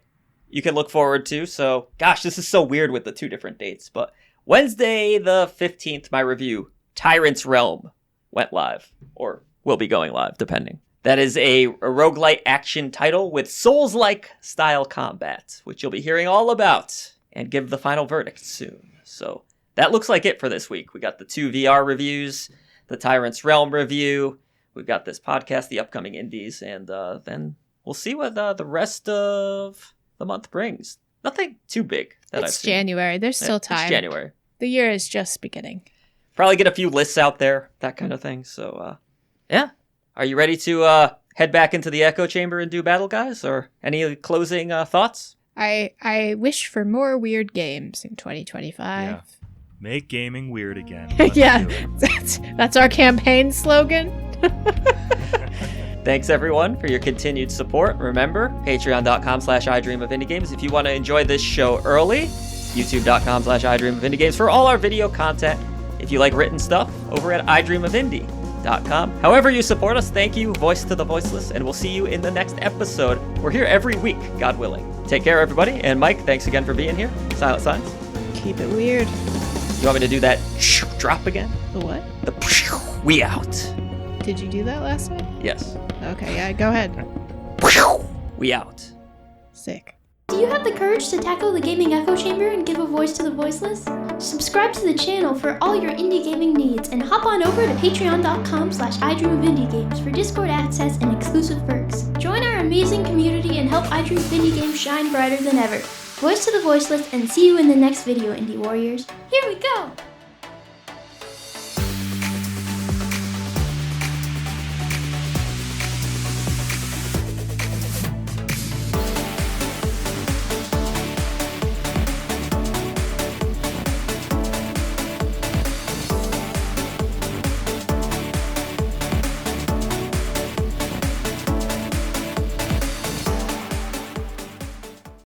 Speaker 1: You can look forward to. So, gosh, this is so weird with the two different dates. But Wednesday the 15th, my review, Tyrant's Realm, went live. Or will be going live, depending. That is a roguelite action title with Souls-like style combat, which you'll be hearing all about and give the final verdict soon. So that looks like it for this week. We got the 2 VR reviews, the Tyrant's Realm review. We've got this podcast, the upcoming indies, and then we'll see what the rest of the month brings. Nothing too big that I've
Speaker 2: It's
Speaker 1: seen.
Speaker 2: January. There's still time.
Speaker 1: It's January.
Speaker 2: The year is just beginning.
Speaker 1: Probably get a few lists out there, that kind of thing. So, yeah. Are you ready to head back into the echo chamber and do battle, guys? Or any closing thoughts?
Speaker 2: I wish for more weird games in 2025.
Speaker 3: Yeah. Make gaming weird again. Let's
Speaker 2: Yeah,
Speaker 3: do it.
Speaker 2: that's our campaign slogan.
Speaker 1: Thanks, everyone, for your continued support. Remember, patreon.com/idreamofindiegames if you want to enjoy this show early. youtube.com/idreamofindiegames for all our video content. If you like written stuff, over at idreamofindie.com. However you support us, thank you, voice to the voiceless, and we'll see you in the next episode. We're here every week, God willing. Take care, everybody, and Mike, thanks again for being here. Silent Signs.
Speaker 2: Keep it weird.
Speaker 1: You want me to do that drop again?
Speaker 2: The what?
Speaker 1: The we out.
Speaker 2: Did you do that last time?
Speaker 1: Yes.
Speaker 2: Okay, yeah, go ahead.
Speaker 1: We out.
Speaker 2: Sick.
Speaker 4: Do you have the courage to tackle the gaming echo chamber and give a voice to the voiceless? Subscribe to the channel for all your indie gaming needs and hop on over to patreon.com/idreamofindiegames for Discord access and exclusive perks. Join our amazing community and help iDream of Indie Games shine brighter than ever. Voice to the voiceless, and see you in the next video, Indie Warriors. Here we go!